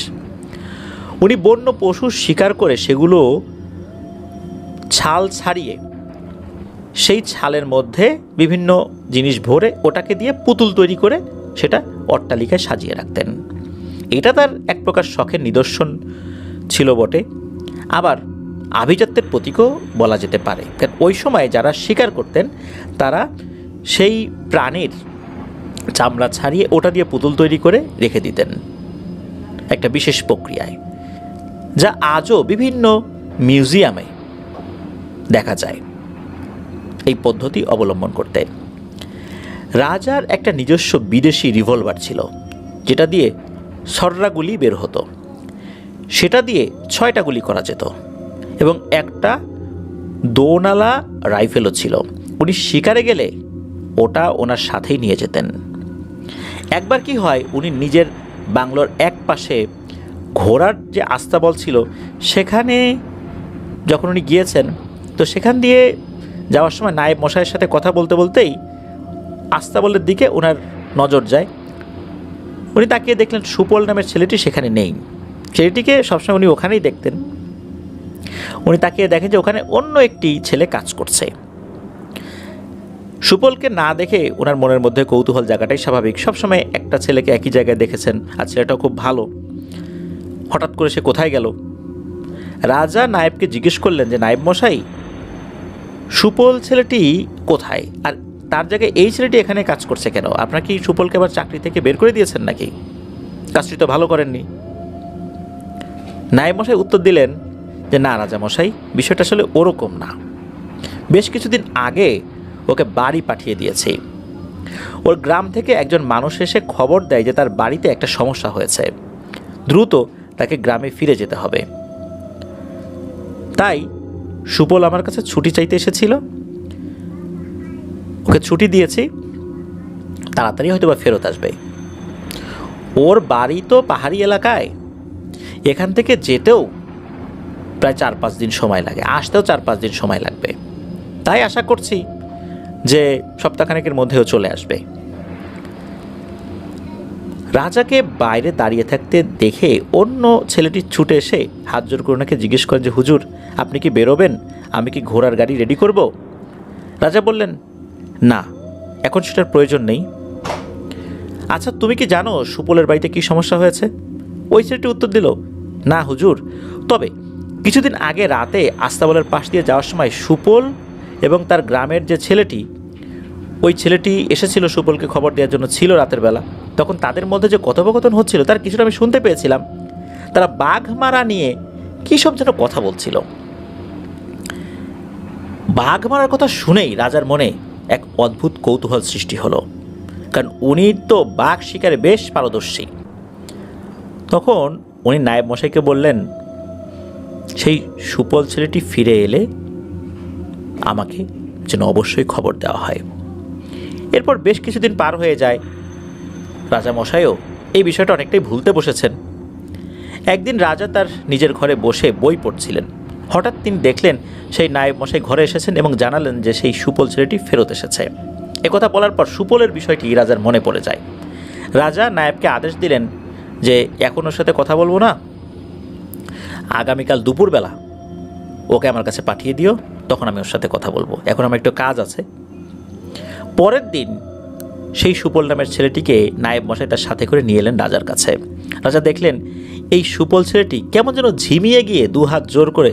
উনি বন্য পশু শিকার করে সেগুলো ছাল ছাড়িয়ে সেই ছালের মধ্যে বিভিন্ন জিনিস ভরে ওটাকে দিয়ে পুতুল তৈরি করে সেটা অট্টালিকায় সাজিয়ে রাখতেন। এটা তার এক প্রকার শখের নিদর্শন ছিল বটে, আবার আভিজাত্যের প্রতীকও বলা যেতে পারে। কারণ ওই সময় যারা শিকার করতেন তারা সেই প্রাণীর চামড়া ছাড়িয়ে ওটা দিয়ে পুতুল তৈরি করে রেখে দিতেন একটা বিশেষ প্রক্রিয়ায়, যা আজও বিভিন্ন মিউজিয়ামে দেখা যায় এই পদ্ধতি অবলম্বন করতে। রাজার একটা নিজস্ব বিদেশি রিভলভার ছিল, যেটা দিয়ে সররা গুলি বের হতো। সেটা দিয়ে 6টা গুলি করা যেত এবং একটা দোনালা রাইফেলও ছিল। উনি শিকারে গেলে ওটা ওনার সাথেই নিয়ে যেতেন। একবার কি হয়, উনি নিজের বাংলোর এক পাশে ঘোড়ার যে আস্তাবল ছিল সেখানে যখন উনি গিয়েছেন, তো সেখান দিয়ে যাওয়ার সময় নায়েব মশাইয়ের সাথে কথা বলতে বলতেই আস্তাবলের দিকে ওনার নজর যায়। উনি তাকিয়ে দেখলেন সুপল নামের ছেলেটি সেখানে নেই। ছেলেটিকে সবসময় উনি ওখানেই দেখতেন। উনি তাকিয়ে দেখেন যে ওখানে অন্য একটি ছেলে কাজ করছে। সুপলকে না দেখে ওনার মনের মধ্যে কৌতূহল জায়গাটাই স্বাভাবিক। সবসময় একটা ছেলেকে একই জায়গায় দেখেছেন, আর ছেলেটাও খুব ভালো, হঠাৎ করে সে কোথায় গেল? রাজা নায়েবকে জিজ্ঞেস করলেন যে, নায়েব মশাই, সুপল ছেলেটি কোথায়, আর তার জায়গায় এই ছেলেটি এখানে কাজ করছে কেন? আপনার কি সুপলকে আবার চাকরি থেকে বের করে দিয়েছেন নাকি? কাজটি তো ভালো করেননি। নায়েব মশাই উত্তর দিলেন যে, না রাজা মশাই, বিষয়টা আসলে ওরকম না। বেশ কিছুদিন আগে ওকে বাড়ি পাঠিয়ে দিয়েছি। ওর গ্রাম থেকে একজন মানুষ এসে খবর দেয় যে তার বাড়িতে একটা সমস্যা হয়েছে, দ্রুত তাকে গ্রামে ফিরে যেতে হবে। তাই সুপল আমার কাছে ছুটি চাইতে এসেছিল, ওকে ছুটি দিয়েছি, তাড়াতাড়ি হয়তো বা ফেরত আসবে। ওর বাড়ি তো পাহাড়ি এলাকায়, এখান থেকে যেতেও প্রায় 4-5 দিন সময় লাগে, আসতেও 4-5 দিন সময় লাগবে। তাই আশা করছি যে সপ্তাহখানেকের মধ্যেও চলে আসবে। রাজাকে বাইরে দাঁড়িয়ে থাকতে দেখে অন্য ছেলেটি ছুটে এসে হাত জোর করে ওনাকে জিজ্ঞেস করেন যে, হুজুর আপনি কি বেরোবেন? আমি কি ঘোড়ার গাড়ি রেডি করব? রাজা বললেন, না, এখন সেটার প্রয়োজন নেই। আচ্ছা, তুমি কি জানো সুপলের বাড়িতে কি সমস্যা হয়েছে? ওই ছেলেটি উত্তর দিল, না হুজুর, তবে কিছুদিন আগে রাতে আস্তাবলের পাশ দিয়ে যাওয়ার সময় সুপল এবং তার গ্রামের যে ছেলেটি, ওই ছেলেটি এসেছিল সুপলকে খবর দেওয়ার জন্য, ছিল রাতের বেলা। তখন তাদের মধ্যে যে কথোপকথন হচ্ছিল তার কিছুটা আমি শুনতে পেয়েছিলাম। তারা বাঘ মারা নিয়ে কী সব যেন কথা বলছিল। বাঘ মারার কথা শুনেই রাজার মনে এক অদ্ভুত কৌতূহল সৃষ্টি হলো, কারণ উনি তো বাঘ শিকারে বেশ পারদর্শী। তখন উনি নায়েব মশাইকে বললেন, সেই সুপল ছেলেটি ফিরে এলে আমাকে যেন অবশ্যই খবর দেওয়া হয়। এরপর বেশ কিছুদিন পার হয়ে যায়। রাজা মশাইও এই বিষয়টা অনেকটাই ভুলতে বসেছেন। একদিন রাজা তার নিজের ঘরে বসে বই পড়ছিলেন। হঠাৎ তিনি দেখলেন সেই নায়েব মশাই ঘরে এসেছেন এবং জানালেন যে সেই সুপল ছেলেটি ফেরত এসেছে। একথা বলার পর সুপলের বিষয়টি রাজার মনে পড়ে যায়। রাজা নায়েবকে আদেশ দিলেন যে এখন ওর সাথে কথা বলবো না, আগামীকাল দুপুরবেলা ওকে আমার কাছে পাঠিয়ে দিও, তখন আমি ওর সাথে কথা বলবো, এখন আমার একটু কাজ আছে। পরের দিন সেই সুপল নামের ছেলেটিকে নায়েব মশাই তার সাথে করে নিয়ে এলেন রাজার কাছে। রাজা দেখলেন এই সুপল ছেলেটি কেমন যেন ঝিমিয়ে গিয়ে 2 হাত জোর করে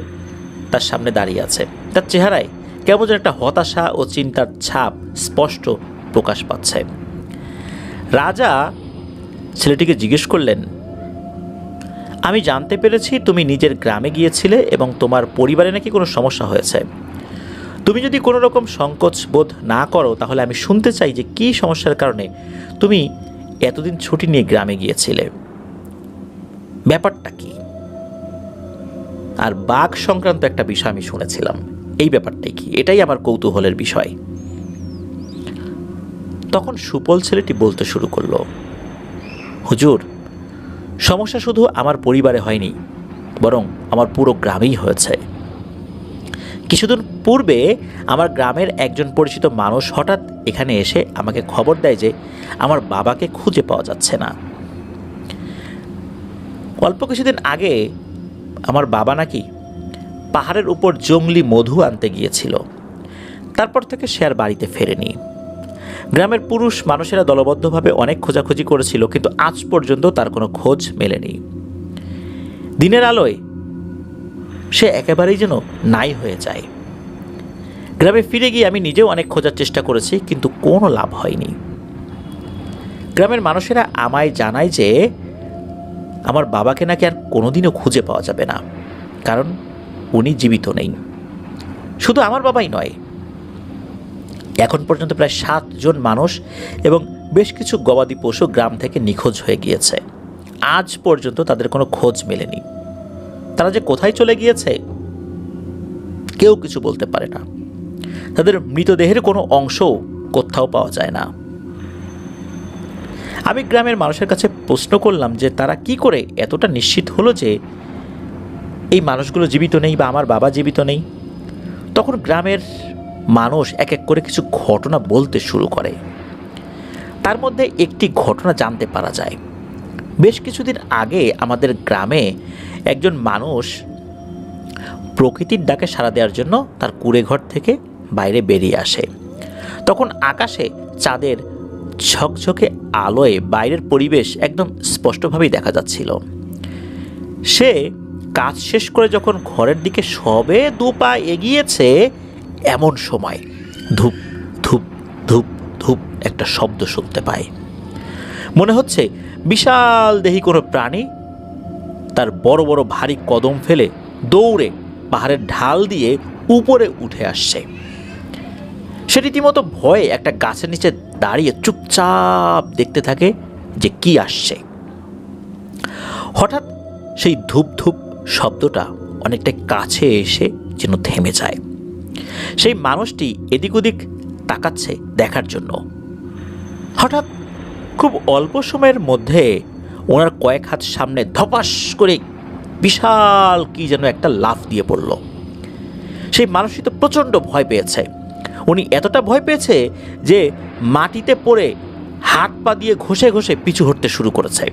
তার সামনে দাঁড়িয়ে আছে। তার চেহারায় কেমন যেন একটা হতাশা ও চিন্তার ছাপ স্পষ্ট প্রকাশ পাচ্ছে। রাজা ছেলেটিকে জিজ্ঞেস করলেন, আমি জানতে পেরেছি তুমি নিজের গ্রামে গিয়েছিলে এবং তোমার পরিবারে নাকি কোনো সমস্যা হয়েছে। তুমি যদি কোনো রকম সংকোচ বোধ না করো তাহলে আমি শুনতে চাই যে কী সমস্যার কারণে তুমি এতদিন ছুটি নিয়ে গ্রামে গিয়েছিলে, ব্যাপারটা কি? আর বাঘ সংক্রান্ত একটা বিষয় আমি শুনেছিলাম, এই ব্যাপারটাই কি? এটাই আমার কৌতূহলের বিষয়। তখন সুপল ছেলেটি বলতে শুরু করলো, হুজুর, সমস্যা শুধু আমার পরিবারে হয়নি, বরং আমার পুরো গ্রামেই হয়েছে। কিছুদিন পূর্বে আমার গ্রামের একজন পরিচিত মানুষ হঠাৎ এখানে এসে আমাকে খবর দেয় যে আমার বাবাকে খুঁজে পাওয়া যাচ্ছে না। অল্প কিছুদিন আগে আমার বাবা নাকি পাহাড়ের উপর জংলি মধু আনতে গিয়েছিল, তারপর থেকে সে আর বাড়িতে ফেরেনি। গ্রামের পুরুষ মানুষেরা দলবদ্ধভাবে অনেক খোঁজাখুঁজি করেছিল, কিন্তু আজ পর্যন্ত তার কোনো খোঁজ মেলেনি। দিনের আলোয় সে একেবারেই যেন নাই হয়ে যায়। গ্রামে ফিরে গিয়ে আমি নিজেও অনেক খোঁজার চেষ্টা করেছি, কিন্তু কোনো লাভ হয়নি। গ্রামের মানুষেরা আমায় জানায় যে আমার বাবাকে নাকি আর কোনোদিনও খুঁজে পাওয়া যাবে না, কারণ উনি জীবিত নেই। শুধু আমার বাবাই নয়, এখন পর্যন্ত প্রায় 7 জন মানুষ এবং বেশ কিছু গবাদি পশু গ্রাম থেকে নিখোঁজ হয়ে গিয়েছে। আজ পর্যন্ত তাদের কোনো খোঁজ মেলেনি। তারা যে কোথায় চলে গিয়েছে কেউ কিছু বলতে পারে না। তাদের মৃতদেহের কোনো অংশও কোথাও পাওয়া যায় না। আমি গ্রামের মানুষের কাছে প্রশ্ন করলাম যে তারা কি করে এতটা নিশ্চিত হলো যে এই মানুষগুলো জীবিত নেই বা আমার বাবা জীবিত নেই। তখন গ্রামের মানুষ এক এক করে কিছু ঘটনা বলতে শুরু করে। তার মধ্যে একটি ঘটনা জানতে পারা যায়। বেশ কিছুদিন আগে আমাদের গ্রামে একজন মানুষ প্রকৃতির ডাকে সাড়া দেওয়ার জন্য তার কুঁড়েঘর থেকে বাইরে বেরিয়ে আসে। তখন আকাশে চাঁদের ঝকঝকে আলোয় বাইরের পরিবেশ একদম স্পষ্টভাবেই দেখা যাচ্ছিল। সে কাজ শেষ করে যখন ঘরের দিকে সবে 2 পা এগিয়েছে, এমন সময় ধূপ ধূপ ধূপ ধূপ একটা শব্দ শুনতে পায়। মনে হচ্ছে বিশাল দেহী কোনো প্রাণী তার বড় বড় ভারী কদম ফেলে দৌড়ে পাহাড়ের ঢাল দিয়ে উপরে উঠে আসছে। সে রীতিমতো ভয়ে একটা গাছের নিচে দাঁড়িয়ে চুপচাপ দেখতে থাকে যে কি আসছে। হঠাৎ সেই ধূপ ধূপ শব্দটা অনেকটা কাছে এসে যেন থেমে যায়। সেই মানুষটি এদিক ওদিক তাকাচ্ছে দেখার জন্য। হঠাৎ খুব অল্প সময়ের মধ্যে ওনার কয়েক হাত সামনে ধপাস করে বিশাল কি যেন একটা লাফ দিয়ে পড়ল। সেই মানুষটি তো প্রচণ্ড ভয় পেয়েছে। উনি এতটা ভয় পেয়েছে যে মাটিতে পড়ে হাত পা দিয়ে ঘষে ঘষে পিছু হটতে শুরু করেছে।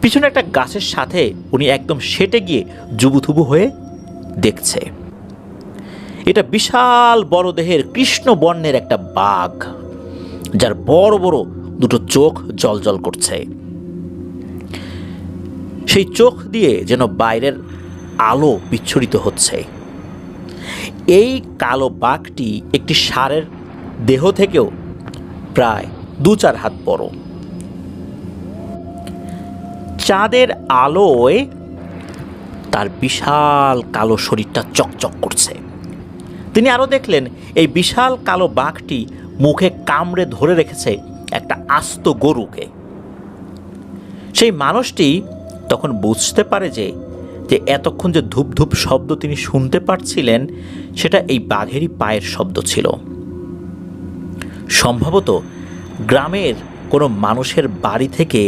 পিছনে একটা গাছের সাথে উনি একদম সেটে গিয়ে জুবুথুবু হয়ে দেখছে। এটা বিশাল বড় দেহের কৃষ্ণ বর্ণের একটা বাঘ, যার বড় বড় দুটো চোখ জ্বলজ্বল করছে। সেই চোখ দিয়ে যেন বাইরের আলো বিচ্ছুরিত হচ্ছে। এই কালো বাঘটি একটি ষাঁড়ের দেহ থেকেও প্রায় 2-4 হাত বড়। চাঁদের আলোয় তার বিশাল কালো শরীরটা চকচক করছে। তিনি আরও দেখলেন এই বিশাল কালো বাঘটি মুখে কামড়ে ধরে রেখেছে একটা আস্ত গরুকে। সেই মানুষটি তখন বুঝতে পারে যে এতক্ষণ যে ধূপ ধূপ শব্দ তিনি শুনতে পাচ্ছিলেন সেটা এই বাঘেরই পায়ের শব্দ ছিল। সম্ভবত গ্রামের কোনো মানুষের বাড়ি থেকে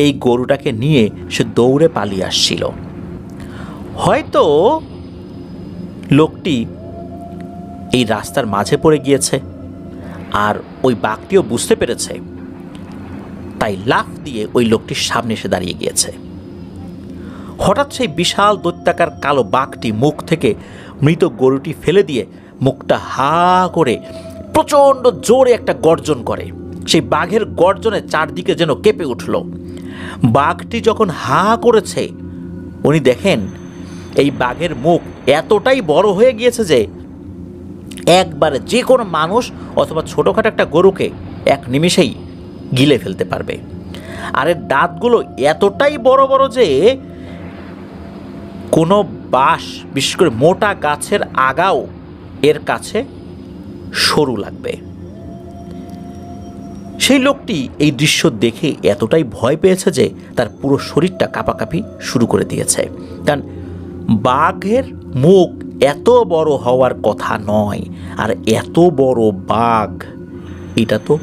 এই গরুটাকে নিয়ে সে দৌড়ে পালিয়ে আসছিল। হয়তো লোকটি এই রাস্তার মাঝে পড়ে গিয়েছে আর ওই বাঘটিও বুঝতে পেরেছে, তাই লাফ দিয়ে ওই লোকটির সামনে এসে দাঁড়িয়ে গিয়েছে। হঠাৎ সেই বিশাল দৈত্যাকার কালো বাঘটি মুখ থেকে মৃত গরুটি ফেলে দিয়ে মুখটা হা করে প্রচণ্ড জোরে একটা গর্জন করে। সেই বাঘের গর্জনে চারদিকে যেন কেঁপে উঠল। বাঘটি যখন হা করেছে, উনি দেখেন এই বাঘের মুখ এতটাই বড় হয়ে গিয়েছে যে একবারে যে কোনো মানুষ অথবা ছোটোখাটো একটা গরুকে এক নিমেষেই গিলে ফেলতে পারবে। আর এর দাঁতগুলো এতটাই বড় বড় যে কোনো বাঁশ, বিশেষ করে মোটা গাছের আগাও এর কাছে সরু লাগবে। সেই লোকটি এই দৃশ্য দেখে এতটাই ভয় পেয়েছে যে তার পুরো শরীরটা কাঁপাকাঁপি শুরু করে দিয়েছে। কারণ বাঘের মুখ এত বড় হওয়ার কথা নয়, আর এত বড় বাঘ এটা তো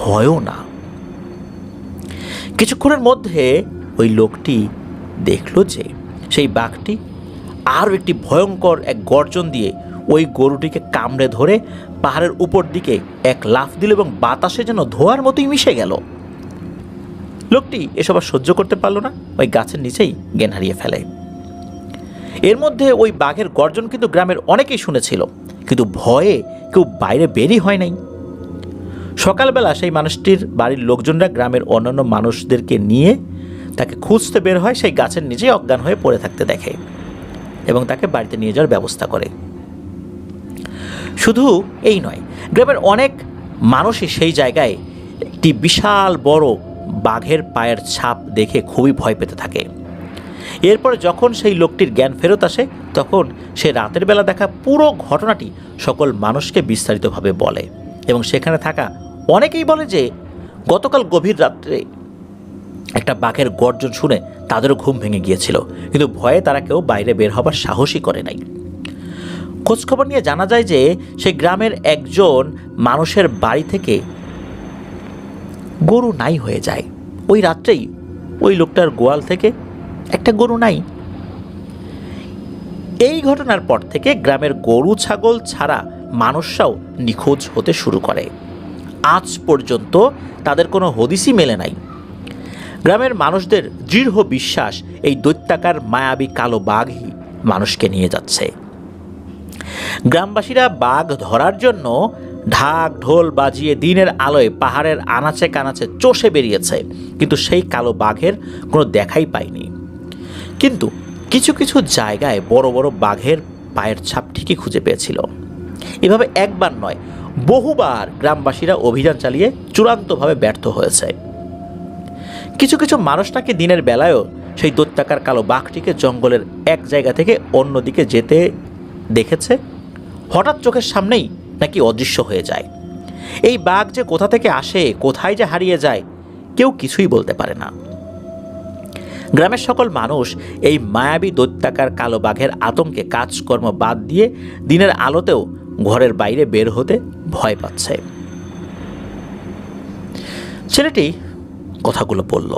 হয়ও না। কিছুক্ষণের মধ্যে ওই লোকটি দেখল যে সেই বাঘটি আরও একটি ভয়ঙ্কর এক গর্জন দিয়ে ওই গরুটিকে কামড়ে ধরে পাহাড়ের উপর দিকে এক লাফ দিল এবং বাতাসে যেন ধোঁয়ার মতোই মিশে গেল। লোকটি এসব আর সহ্য করতে পারল না, ওই গাছের নিচেই জ্ঞান হারিয়ে ফেলে। এর মধ্যে ওই বাঘের গর্জন কিন্তু গ্রামের অনেকেই শুনেছিল, কিন্তু ভয়ে কেউ বাইরে বেরই হয় নাই। সকালবেলা সেই মানুষটির বাড়ির লোকজনরা গ্রামের অন্যান্য মানুষদেরকে নিয়ে তাকে খুঁজতে বের হয়। সেই গাছের নিচেই অজ্ঞান হয়ে পড়ে থাকতে দেখে এবং তাকে বাড়িতে নিয়ে যাওয়ার ব্যবস্থা করে। শুধু এই নয়, গ্রামের অনেক মানুষই সেই জায়গায় একটি বিশাল বড় বাঘের পায়ের ছাপ দেখে খুবই ভয় পেতে থাকে। এরপরে যখন সেই লোকটির জ্ঞান ফেরত আসে, তখন সে রাতের বেলা দেখা পুরো ঘটনাটি সকল মানুষকে বিস্তারিতভাবে বলে এবং সেখানে থাকা অনেকেই বলে যে গতকাল গভীর রাত্রে একটা বাঘের গর্জন শুনে তাদেরও ঘুম ভেঙে গিয়েছিল, কিন্তু ভয়ে তারা কেউ বাইরে বের হবার সাহসই করে নাই। খোঁজখবর নিয়ে জানা যায় যে সেই গ্রামের একজন মানুষের বাড়ি থেকে গরু নাই হয়ে যায়। ওই রাত্রেই ওই লোকটার গোয়াল থেকে একটা গরু নাই। এই ঘটনার পর থেকে গ্রামের গরু ছাগল ছাড়া মানুষরাও নিখোঁজ হতে শুরু করে। আজ পর্যন্ত তাদের কোনো হদিসই মেলে নাই। গ্রামের মানুষদের দৃঢ় বিশ্বাস এই দৈত্যাকার মায়াবী কালো বাঘই মানুষকে নিয়ে যাচ্ছে। গ্রামবাসীরা বাঘ ধরার জন্য ঢাক ঢোল বাজিয়ে দিনের আলোয় পাহাড়ের আনাচে কানাচে চষে বেরিয়েছে, কিন্তু সেই কালো বাঘের কোনো দেখাই পায়নি। কিন্তু কিছু কিছু জায়গায় বড় বড় বাঘের পায়ের ছাপ ঠিকই খুঁজে পেয়েছিল। এভাবে একবার নয়, বহুবার গ্রামবাসীরা অভিযান চালিয়ে চূড়ান্তভাবে ব্যর্থ হয়েছে। কিছু কিছু মানুষ নাকি দিনের বেলায়ও সেই দৈত্যাকার কালো বাঘটিকে জঙ্গলের এক জায়গা থেকে অন্যদিকে যেতে দেখেছে। হঠাৎ চোখের সামনেই নাকি অদৃশ্য হয়ে যায়। এই বাঘ যে কোথা থেকে আসে, কোথায় যে হারিয়ে যায়, কেউ কিছুই বলতে পারে না। গ্রামের সকল মানুষ এই মায়াবী দৈত্যাকার কালো বাঘের আতঙ্কে কাজকর্ম বাদ দিয়ে দিনের আলোতেও ঘরের বাইরে বের হতে ভয় পাচ্ছে। ছেলেটি কথাগুলো বলল।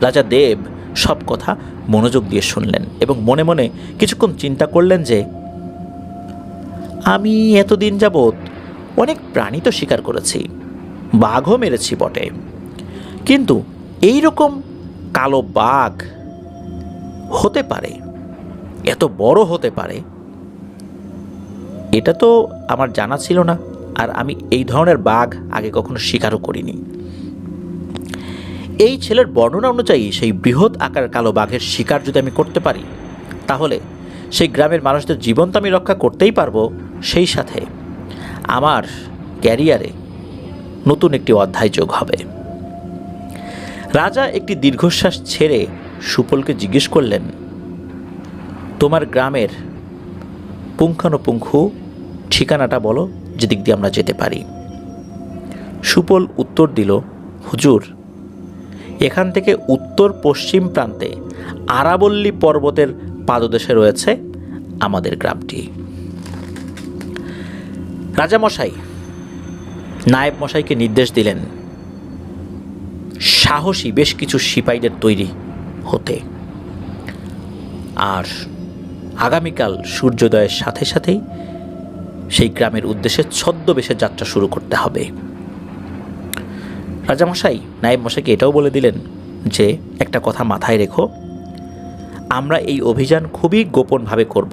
রাজা দেব সব কথা মনোযোগ দিয়ে শুনলেন এবং মনে মনে কিছুক্ষণ চিন্তা করলেন যে আমি এতদিন যাবৎ অনেক প্রাণী তো শিকার করেছি, বাঘও মেরেছি বটে, কিন্তু এই রকম কালো বাঘ হতে পারে, এত বড় হতে পারে, এটা তো আমার জানা ছিল না। আর আমি এই ধরনের বাঘ আগে কখনো শিকারও করিনি। এই ছেলের বর্ণনা অনুযায়ী সেই বৃহৎ আকার কালো বাঘের শিকার যদি আমি করতে পারি, তাহলে সেই গ্রামের মানুষদের জীবন তো আমি রক্ষা করতেই পারবো, সেই সাথে আমার ক্যারিয়ারে নতুন একটি অধ্যায় যোগ হবে। রাজা একটি দীর্ঘশ্বাস ছেড়ে সুপলকে জিজ্ঞেস করলেন, তোমার গ্রামের পুঙ্খানুপুঙ্খ ঠিকানাটা বলো, যেদিক দিয়ে আমরা যেতে পারি। সুপল উত্তর দিল, হুজুর, এখান থেকে উত্তর পশ্চিম প্রান্তে আরাবল্লী পর্বতের পাদদেশে রয়েছে আমাদের গ্রামটি। রাজামশাই নায়েব মশাইকে নির্দেশ দিলেন সাহসী বেশ কিছু সিপাহীদের তৈরি হতে, আর আগামীকাল সূর্যোদয়ের সাথে সাথেই সেই গ্রামের উদ্দেশ্যে ছদ্মবেশে যাত্রা শুরু করতে হবে। রাজামশাই নায়েব মশাইকে এটাও বলে দিলেন যে একটা কথা মাথায় রেখো, আমরা এই অভিযান খুবই গোপনভাবে করব।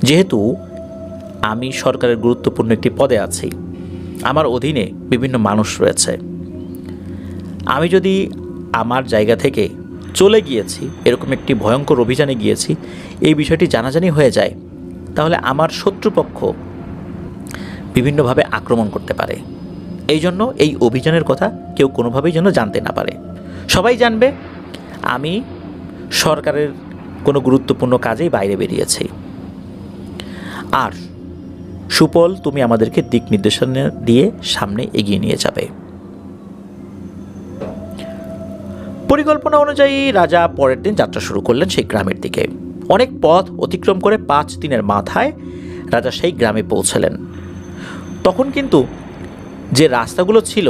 যেহেতু আমি সরকারের গুরুত্বপূর্ণ একটি পদে আছি, আমার অধীনে বিভিন্ন মানুষ রয়েছে, আমি যদি আমার জায়গা থেকে চলে গিয়েছি, এরকম একটি ভয়ঙ্কর অভিযানে গিয়েছি, এই বিষয়টি জানাজানি হয়ে যায়, তাহলে আমার শত্রুপক্ষ বিভিন্নভাবে আক্রমণ করতে পারে। এই জন্য এই অভিযানের কথা কেউ কোনোভাবেই যেন জানতে না পারে। সবাই জানবে আমি সরকারের কোনো গুরুত্বপূর্ণ কাজেই বাইরে বেরিয়েছি। আর সুপল, তুমি আমাদেরকে দিক নির্দেশনা দিয়ে সামনে এগিয়ে নিয়ে যাবে। পরিকল্পনা অনুযায়ী রাজা পরের দিন যাত্রা শুরু করলেন সেই গ্রামের দিকে। অনেক পথ অতিক্রম করে 5 দিনের মাথায় রাজা সেই গ্রামে পৌঁছলেন। তখন কিন্তু যে রাস্তাগুলো ছিল,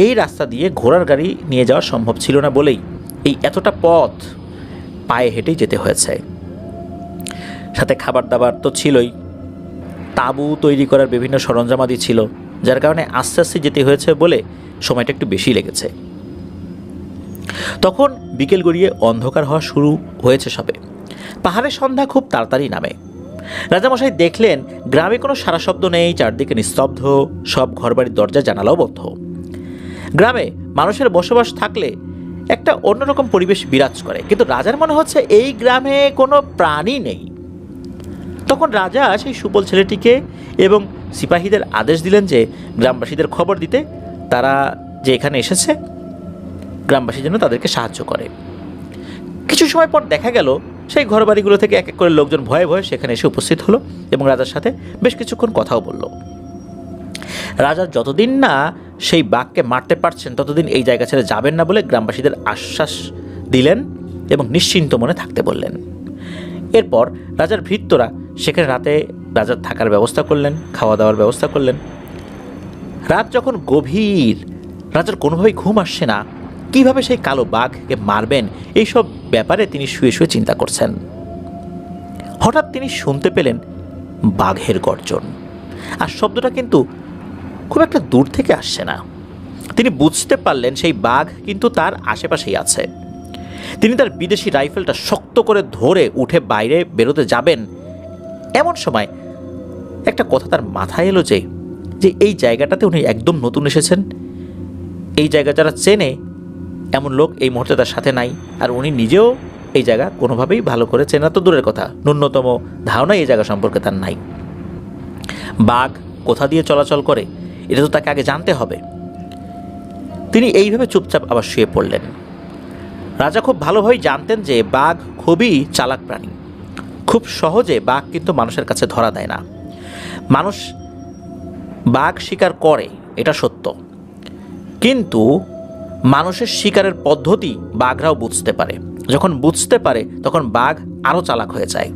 এই রাস্তা দিয়ে ঘোড়ার গাড়ি নিয়ে যাওয়া সম্ভব ছিল না বলেই এই এতটা পথ পায়ে হেঁটেই যেতে হয়েছে। সাথে খাবার দাবার তো ছিলই, তাঁবু তৈরি করার বিভিন্ন সরঞ্জামাদি ছিল, যার কারণে আস্তে আস্তে যেতে হয়েছে বলে সময়টা একটু বেশি লেগেছে। তখন বিকেল গড়িয়ে অন্ধকার হওয়া শুরু হয়েছে সবে। পাহাড়ের সন্ধ্যা খুব তাড়াতাড়ি নামে। রাজামশাই দেখলেন গ্রামে কোনো সারা শব্দ নেই, চারদিকে নিস্তব্ধ, সব ঘরবাড়ির দরজা জানালাও বন্ধ। গ্রামে মানুষের বসবাস থাকলে একটা অন্যরকম পরিবেশ বিরাজ করে, কিন্তু রাজার মনে হচ্ছে এই গ্রামে কোনো প্রাণী নেই। তখন রাজা সেই সুবল ছেলেটিকে এবং সিপাহীদের আদেশ দিলেন যে গ্রামবাসীদের খবর দিতে, তারা যে এখানে এসেছে, গ্রামবাসী যেন তাদেরকে সাহায্য করে। কিছু সময় পর দেখা গেল সেই ঘরবাড়িগুলো থেকে এক এক করে লোকজন ভয়ে ভয়ে সেখানে এসে উপস্থিত হলো এবং রাজার সাথে বেশ কিছুক্ষণ কথাও বলল। রাজা যতদিন না সেই বাঘকে মারতে পারছেন ততদিন এই জায়গা ছেড়ে যাবেন না বলে গ্রামবাসীদের আশ্বাস দিলেন এবং নিশ্চিন্ত মনে থাকতে বললেন। এরপর রাজার ভৃত্যরা সেখানে রাতে রাজার থাকার ব্যবস্থা করলেন, খাওয়া দাওয়ার ব্যবস্থা করলেন। রাত যখন গভীর, রাজার কোনোভাবেই ঘুম আসছে না, কিভাবে সেই কালো বাঘকে মারবেন এইসব ব্যাপারে তিনি শুয়ে শুয়ে চিন্তা করছেন। হঠাৎ তিনি শুনতে পেলেন বাঘের গর্জন, আর শব্দটা কিন্তু খুব একটা দূর থেকে আসছে না। তিনি বুঝতে পারলেন সেই বাঘ কিন্তু তার আশেপাশেই আছে। তিনি তার বিদেশি রাইফেলটা শক্ত করে ধরে উঠে বাইরে বেরোতে যাবেন, এমন সময় একটা কথা তার মাথায় এলো যে এই জায়গাটাতে উনি একদম নতুন এসেছেন। এই জায়গা যারা চেনে এমন লোক এই মুহূর্তে তার সাথে নাই, আর উনি নিজেও এই জায়গা কোনোভাবেই ভালো করে চেনা তো দূরের কথা, ন্যূনতম ধারণা এই জায়গা সম্পর্কে তার নাই। বাঘ কোথা দিয়ে চলাচল করে এটা তো তাকে আগে জানতে হবে। তিনি এইভাবে চুপচাপ আবার শুয়ে পড়লেন। রাজা খুব ভালোভাবেই জানতেন যে বাঘ খুবই চালাক প্রাণী, খুব সহজে বাঘ কিন্তু মানুষের কাছে ধরা দেয় না। মানুষ বাঘ শিকার করে, এটা সত্য, কিন্তু মানুষের শিকারের পদ্ধতি বাঘরাও বুঝতে পারে। যখন বুঝতে পারে তখন বাঘ আরও চালাক হয়ে যায়।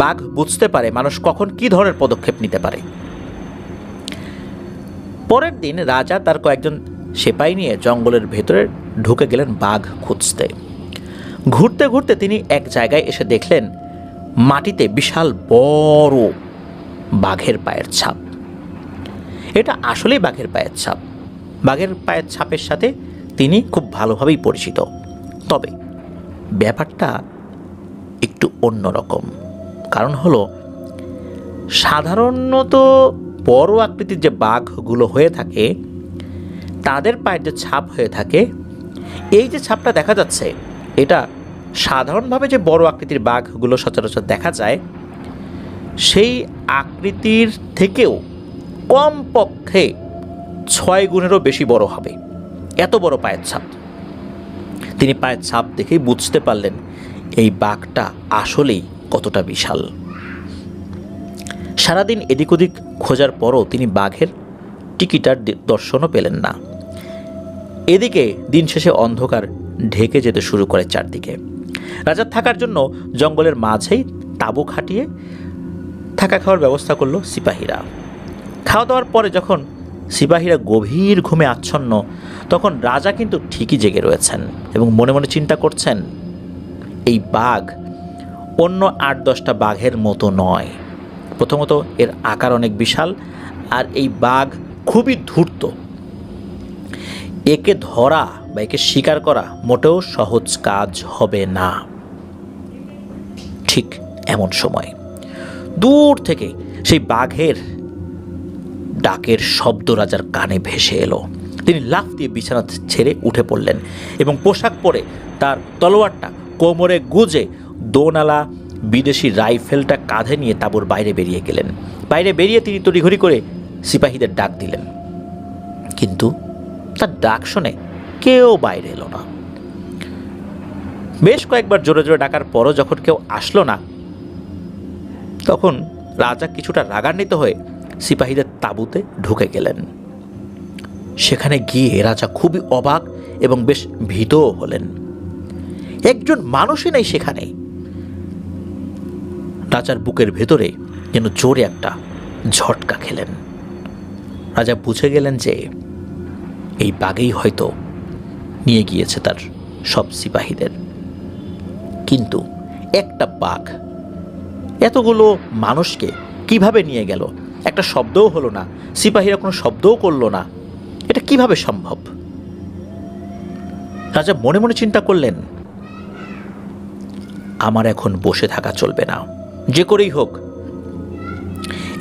বাঘ বুঝতে পারে মানুষ কখন কী ধরনের পদক্ষেপ নিতে পারে। পরের দিন রাজা তার কয়েকজন সেপাই নিয়ে জঙ্গলের ভেতরে ঢুকে গেলেন বাঘ খুঁজতে। ঘুরতে ঘুরতে তিনি এক জায়গায় এসে দেখলেন মাটিতে বিশাল বড় বাঘের পায়ের ছাপ। এটা আসলেই বাঘের পায়ের ছাপ। বাঘের পায়ের ছাপের সাথে তিনি খুব ভালোভাবেই পরিচিত, তবে ব্যাপারটা একটু অন্যরকম। কারণ হলো, সাধারণত বড় আকৃতির যে বাঘগুলো হয়ে থাকে তাদের পায়ের যে ছাপ হয়ে থাকে, এই যে ছাপটা দেখা যাচ্ছে, এটা সাধারণভাবে যে বড় আকৃতির বাঘগুলো সচরাচর দেখা যায় সেই আকৃতির থেকেও কমপক্ষে 6 গুণেরও বেশি বড় হবে। এত বড় পায়ের ছাপ। তিনি পায়ের ছাপ দেখেই বুঝতে পারলেন এই বাঘটা আসলেই কতটা বিশাল। সারাদিন এদিক ওদিক খোঁজার পরও তিনি বাঘের টিকিটার দর্শনও পেলেন না। এদিকে দিন শেষে অন্ধকার ঢেকে যেতে শুরু করে চারদিকে। রাজার থাকার জন্য জঙ্গলের মাঝেই তাঁবু খাটিয়ে থাকা খাওয়ার ব্যবস্থা করলো সিপাহীরা। খাওয়া দাওয়ার পরে যখন সিপাহীরা গভীর ঘুমে আচ্ছন্ন, তখন রাজা কিন্তু ঠিকই জেগে রয়েছেন এবং মনে মনে চিন্তা করছেন, এই বাঘ অন্য 8-10টা বাঘের মতো নয়। প্রথমত এর আকার অনেক বিশাল, আর এই বাঘ খুবই ধূর্ত। একে ধরা বা একে শিকার করা মোটেও সহজ কাজ হবে না। ঠিক এমন সময় দূর থেকে সেই বাঘের ডাকের শব্দ রাজার কানে ভেসে এলো। তিনি লাফ দিয়ে বিছানা ছেড়ে উঠে পড়লেন এবং পোশাক পরে তার তলোয়ারটা কোমরে গুজে দোনালা বিদেশি রাইফেলটা কাঁধে নিয়ে তাঁবুর বাইরে বেরিয়ে গেলেন। বাইরে বেরিয়ে তিনি তড়িঘড়ি করে সিপাহীদের ডাক দিলেন, কিন্তু তার ডাক শুনে কেউ বাইরে এলো না। বেশ কয়েকবার জোরে জোরে ডাকার পরও যখন কেউ আসলো না, তখন রাজা কিছুটা রাগান্বিত হয়ে সিপাহীদের তাঁবুতে ঢুকে গেলেন। সেখানে গিয়ে রাজা খুবই অবাক এবং বেশ ভীতও হলেন। একজন মানুষই নেই সেখানে। রাজার বুকের ভেতরে যেন জোরে একটা ঝটকা খেলেন। রাজা বুঝে গেলেন যে এই বাঘেই হয়তো নিয়ে গিয়েছে তার সব সিপাহীদের। কিন্তু একটা বাঘ এতগুলো মানুষকে কিভাবে নিয়ে গেল? একটা শব্দও হলো না, সিপাহীরা কোনো শব্দও করলো না। এটা কিভাবে সম্ভব? রাজা মনে মনে চিন্তা করলেন, আমার এখন বসে থাকা চলবে না। যে করেই হোক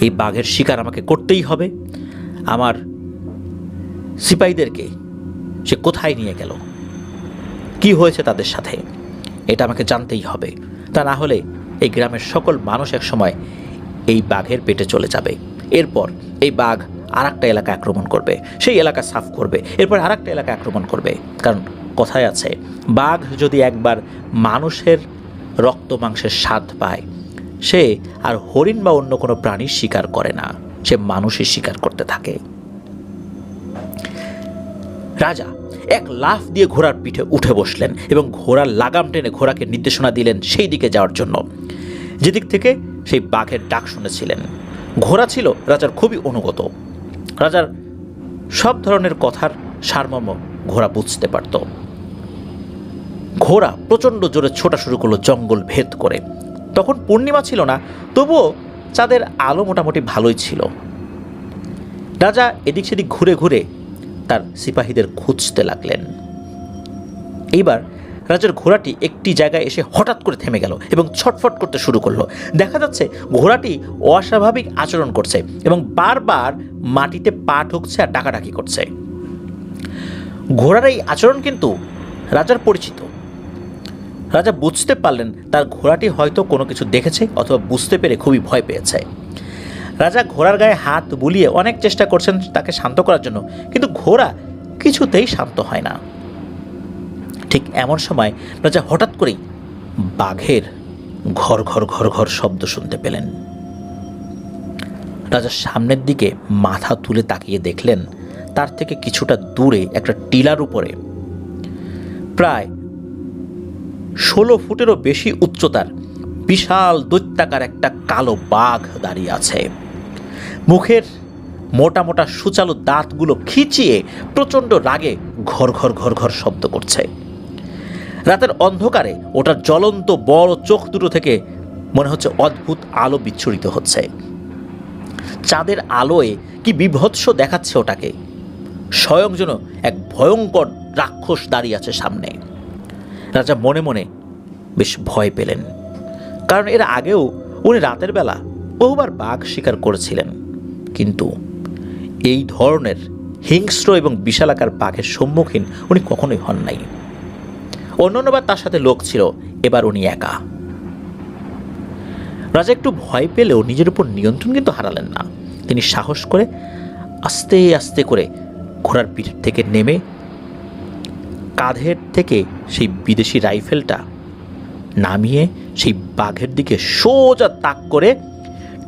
এই বাঘের শিকার আমাকে করতেই হবে। আমার সিপাহীদেরকে সে কোথায় নিয়ে গেল, কি হয়েছে তাদের সাথে, এটা আমাকে জানতেই হবে। তা না হলে এই গ্রামের সকল মানুষ এক সময় এই বাঘের পেটে চলে যাবে। এরপর এই বাঘ আর একটা এলাকা আক্রমণ করবে, সেই এলাকা সাফ করবে, এরপর আর একটা এলাকা আক্রমণ করবে। কারণ কথায় আছে, বাঘ যদি একবার মানুষের রক্ত মাংসের স্বাদ পায়, সে আর হরিণ বা অন্য কোনো প্রাণীর শিকার করে না, সে মানুষের শিকার করতে থাকে। রাজা এক লাফ দিয়ে ঘোড়ার পিঠে উঠে বসলেন এবং ঘোড়ার লাগাম টেনে ঘোড়াকে নির্দেশনা দিলেন সেই দিকে যাওয়ার জন্য যেদিক থেকে সেই বাঘের ডাক শুনেছিলেন। ঘোড়া ছিল রাজার খুবই অনুগত। রাজার সব ধরনের কথার সারমর্ম ঘোড়া বুঝতে পারত। ঘোড়া প্রচণ্ড জোরে ছোটা শুরু করলো জঙ্গল ভেদ করে। তখন পূর্ণিমা ছিল না, তবুও চাঁদের আলো মোটামুটি ভালোই ছিল। রাজা এদিক সেদিক ঘুরে ঘুরে তার সিপাহীদের খুঁজতে লাগলেন। এইবার রাজার ঘোড়াটি একটি জায়গায় এসে হঠাৎ করে থেমে গেল এবং ছটফট করতে শুরু করলো। দেখা যাচ্ছে ঘোড়াটি অস্বাভাবিক আচরণ করছে এবং বারবার মাটিতে পা ঠুকছে আর ডাকাডাকি করছে। ঘোড়ার এই আচরণ কিন্তু রাজার পরিচিত। রাজা বুঝতে পারলেন তার ঘোড়াটি হয়তো কোনো কিছু দেখেছে অথবা বুঝতে পেরে খুবই ভয় পেয়েছে। রাজা ঘোড়ার গায়ে হাত বুলিয়ে অনেক চেষ্টা করছেন তাকে শান্ত করার জন্য, কিন্তু ঘোড়া কিছুতেই শান্ত হয় না। ঠিক এমন সময় রাজা হঠাৎ করেই বাঘের ঘর ঘর ঘর ঘর শব্দ শুনতে পেলেন। রাজা সামনের দিকে মাথা তুলে তাকিয়ে দেখলেন তার থেকে কিছুটা দূরে একটা টিলার উপরে প্রায় 16 ফুটেরও বেশি উচ্চতার বিশাল দৈত্যাকার একটা কালো বাঘ দাঁড়িয়ে আছে। মুখের মোটা মোটা সুচালো দাঁতগুলো খিচিয়ে প্রচণ্ড রাগে ঘর ঘর ঘর ঘর শব্দ করছে। রাতের অন্ধকারে ওটার জ্বলন্ত বড় চোখ দুটো থেকে মনে হচ্ছে অদ্ভুত আলো বিচ্ছুরিত হচ্ছে। চাঁদের আলোয় কি বিভৎস দেখাচ্ছে ওটাকে। স্বয়ং যেন এক ভয়ঙ্কর রাক্ষস দাঁড়িয়ে আছে সামনে। রাজা মনে মনে বেশ ভয় পেলেন, কারণ এর আগেও উনি রাতের বেলা বহুবার বাঘ শিকার করেছিলেন, কিন্তু এই ধরনের হিংস্র এবং বিশালাকার বাঘের সম্মুখীন উনি কখনোই হন নাই। অন্যান্যবার তার সাথে লোক ছিল, এবার উনি একা। রাজা একটু ভয় পেলেও নিজের উপর নিয়ন্ত্রণ কিন্তু হারালেন না। তিনি সাহস করে আস্তে আস্তে করে ঘোড়ার পিঠ থেকে নেমে কাঁধের থেকে সেই বিদেশি রাইফেলটা নামিয়ে সেই বাঘের দিকে সোজা তাক করে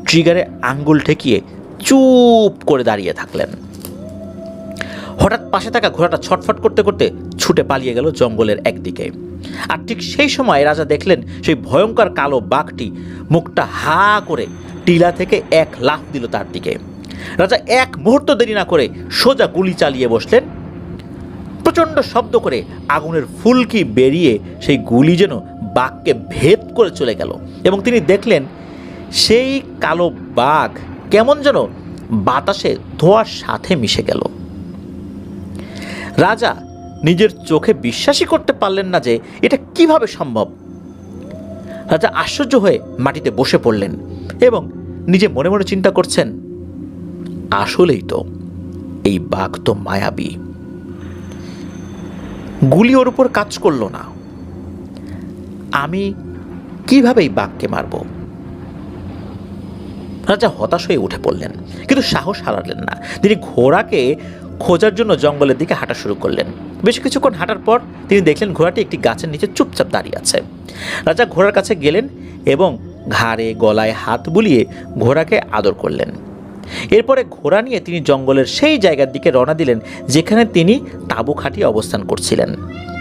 ট্রিগারে আঙ্গুল ঠেকিয়ে চুপ করে দাঁড়িয়ে থাকলেন। হঠাৎ পাশে থাকা ঘোড়াটা ছটফট করতে করতে ছুটে পালিয়ে গেল জঙ্গলের একদিকে। আর ঠিক সেই সময় রাজা দেখলেন সেই ভয়ঙ্কর কালো বাঘটি মুখটা হা করে টিলা থেকে এক লাফ দিল তার দিকে। রাজা এক মুহূর্ত দেরি না করে সোজা গুলি চালিয়ে বসলেন। প্রচণ্ড শব্দ করে আগুনের ফুলকি বেরিয়ে সেই গুলি যেন বাঘকে ভেদ করে চলে গেল, এবং তিনি দেখলেন সেই কালো বাঘ কেমন যেন বাতাসে ধোঁয়ার সাথে মিশে গেল। রাজা নিজের চোখে বিশ্বাসই করতে পারলেন না যে এটা কিভাবে সম্ভব। রাজা আশ্চর্য হয়ে মাটিতে বসে পড়লেন এবং নিজে মনে মনে চিন্তা করছেন, আসলেই তো এই বাঘ তো মায়াবী। গুলি ওর উপর কাজ করলো না, আমি কিভাবে এই বাঘকে মারব? রাজা হতাশ হয়ে উঠে পড়লেন, কিন্তু সাহস হারালেন না। তিনি ঘোড়াকে খোঁজার জন্য জঙ্গলের দিকে হাঁটা শুরু করলেন। বেশ কিছুক্ষণ হাঁটার পর তিনি দেখলেন ঘোড়াটি একটি গাছের নিচে চুপচাপ দাঁড়িয়ে আছে। রাজা ঘোড়ার কাছে গেলেন এবং ঘাড়ে গলায় হাত বুলিয়ে ঘোড়াকে আদর করলেন। এরপরে ঘোড়া নিয়ে তিনি জঙ্গলের সেই জায়গার দিকে রওনা দিলেন যেখানে তিনি তাঁবু খাটিয়ে অবস্থান করছিলেন।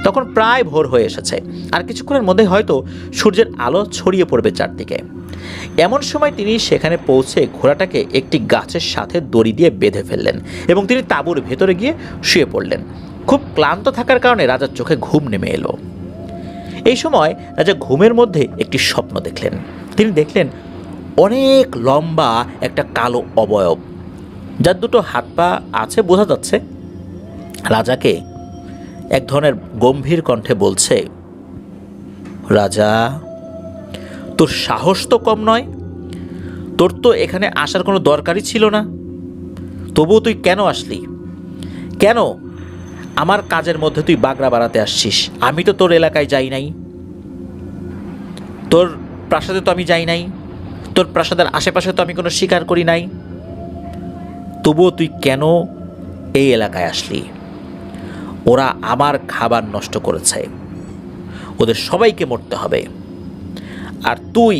তখন প্রায় ভোর হয়ে এসেছে, আর কিছুক্ষণের মধ্যে হয়তো সূর্যের আলো ছড়িয়ে পড়বে চারদিকে। এমন সময় তিনি সেখানে পৌঁছে ঘোড়াটাকে একটি গাছের সাথে দড়ি দিয়ে বেঁধে ফেললেন এবং তিনি তাঁবুর ভেতরে গিয়ে শুয়ে পড়লেন। খুব ক্লান্ত থাকার কারণে রাজার চোখে ঘুম নেমে এলো। এই সময় রাজা ঘুমের মধ্যে একটি স্বপ্ন দেখলেন। তিনি দেখলেন অনেক লম্বা একটা কালো অবয়ব, যার দুটো হাত পা আছে বোঝা যাচ্ছে। রাজাকে এক ধরনের গম্ভীর কণ্ঠে বলছে, রাজা, তোর সাহস তো কম নয়, তোর তো এখানে আসার কোনো দরকারই ছিল না, তবুও তুই কেন আসলি? কেন আমার কাজের মধ্যে তুই বাগড়া বাড়াতে আসছিস? আমি তো তোর এলাকায় যাই নাই, তোর প্রাসাদে তো আমি যাই নাই, তোর প্রাসাদের আশেপাশে তো আমি কোনো শিকার করি নাই, তবুও তুই কেন এই এলাকায় আসলি? ওরা আমার খাবার নষ্ট করেছে, ওদের সবাইকে মরতে হবে। আর তুই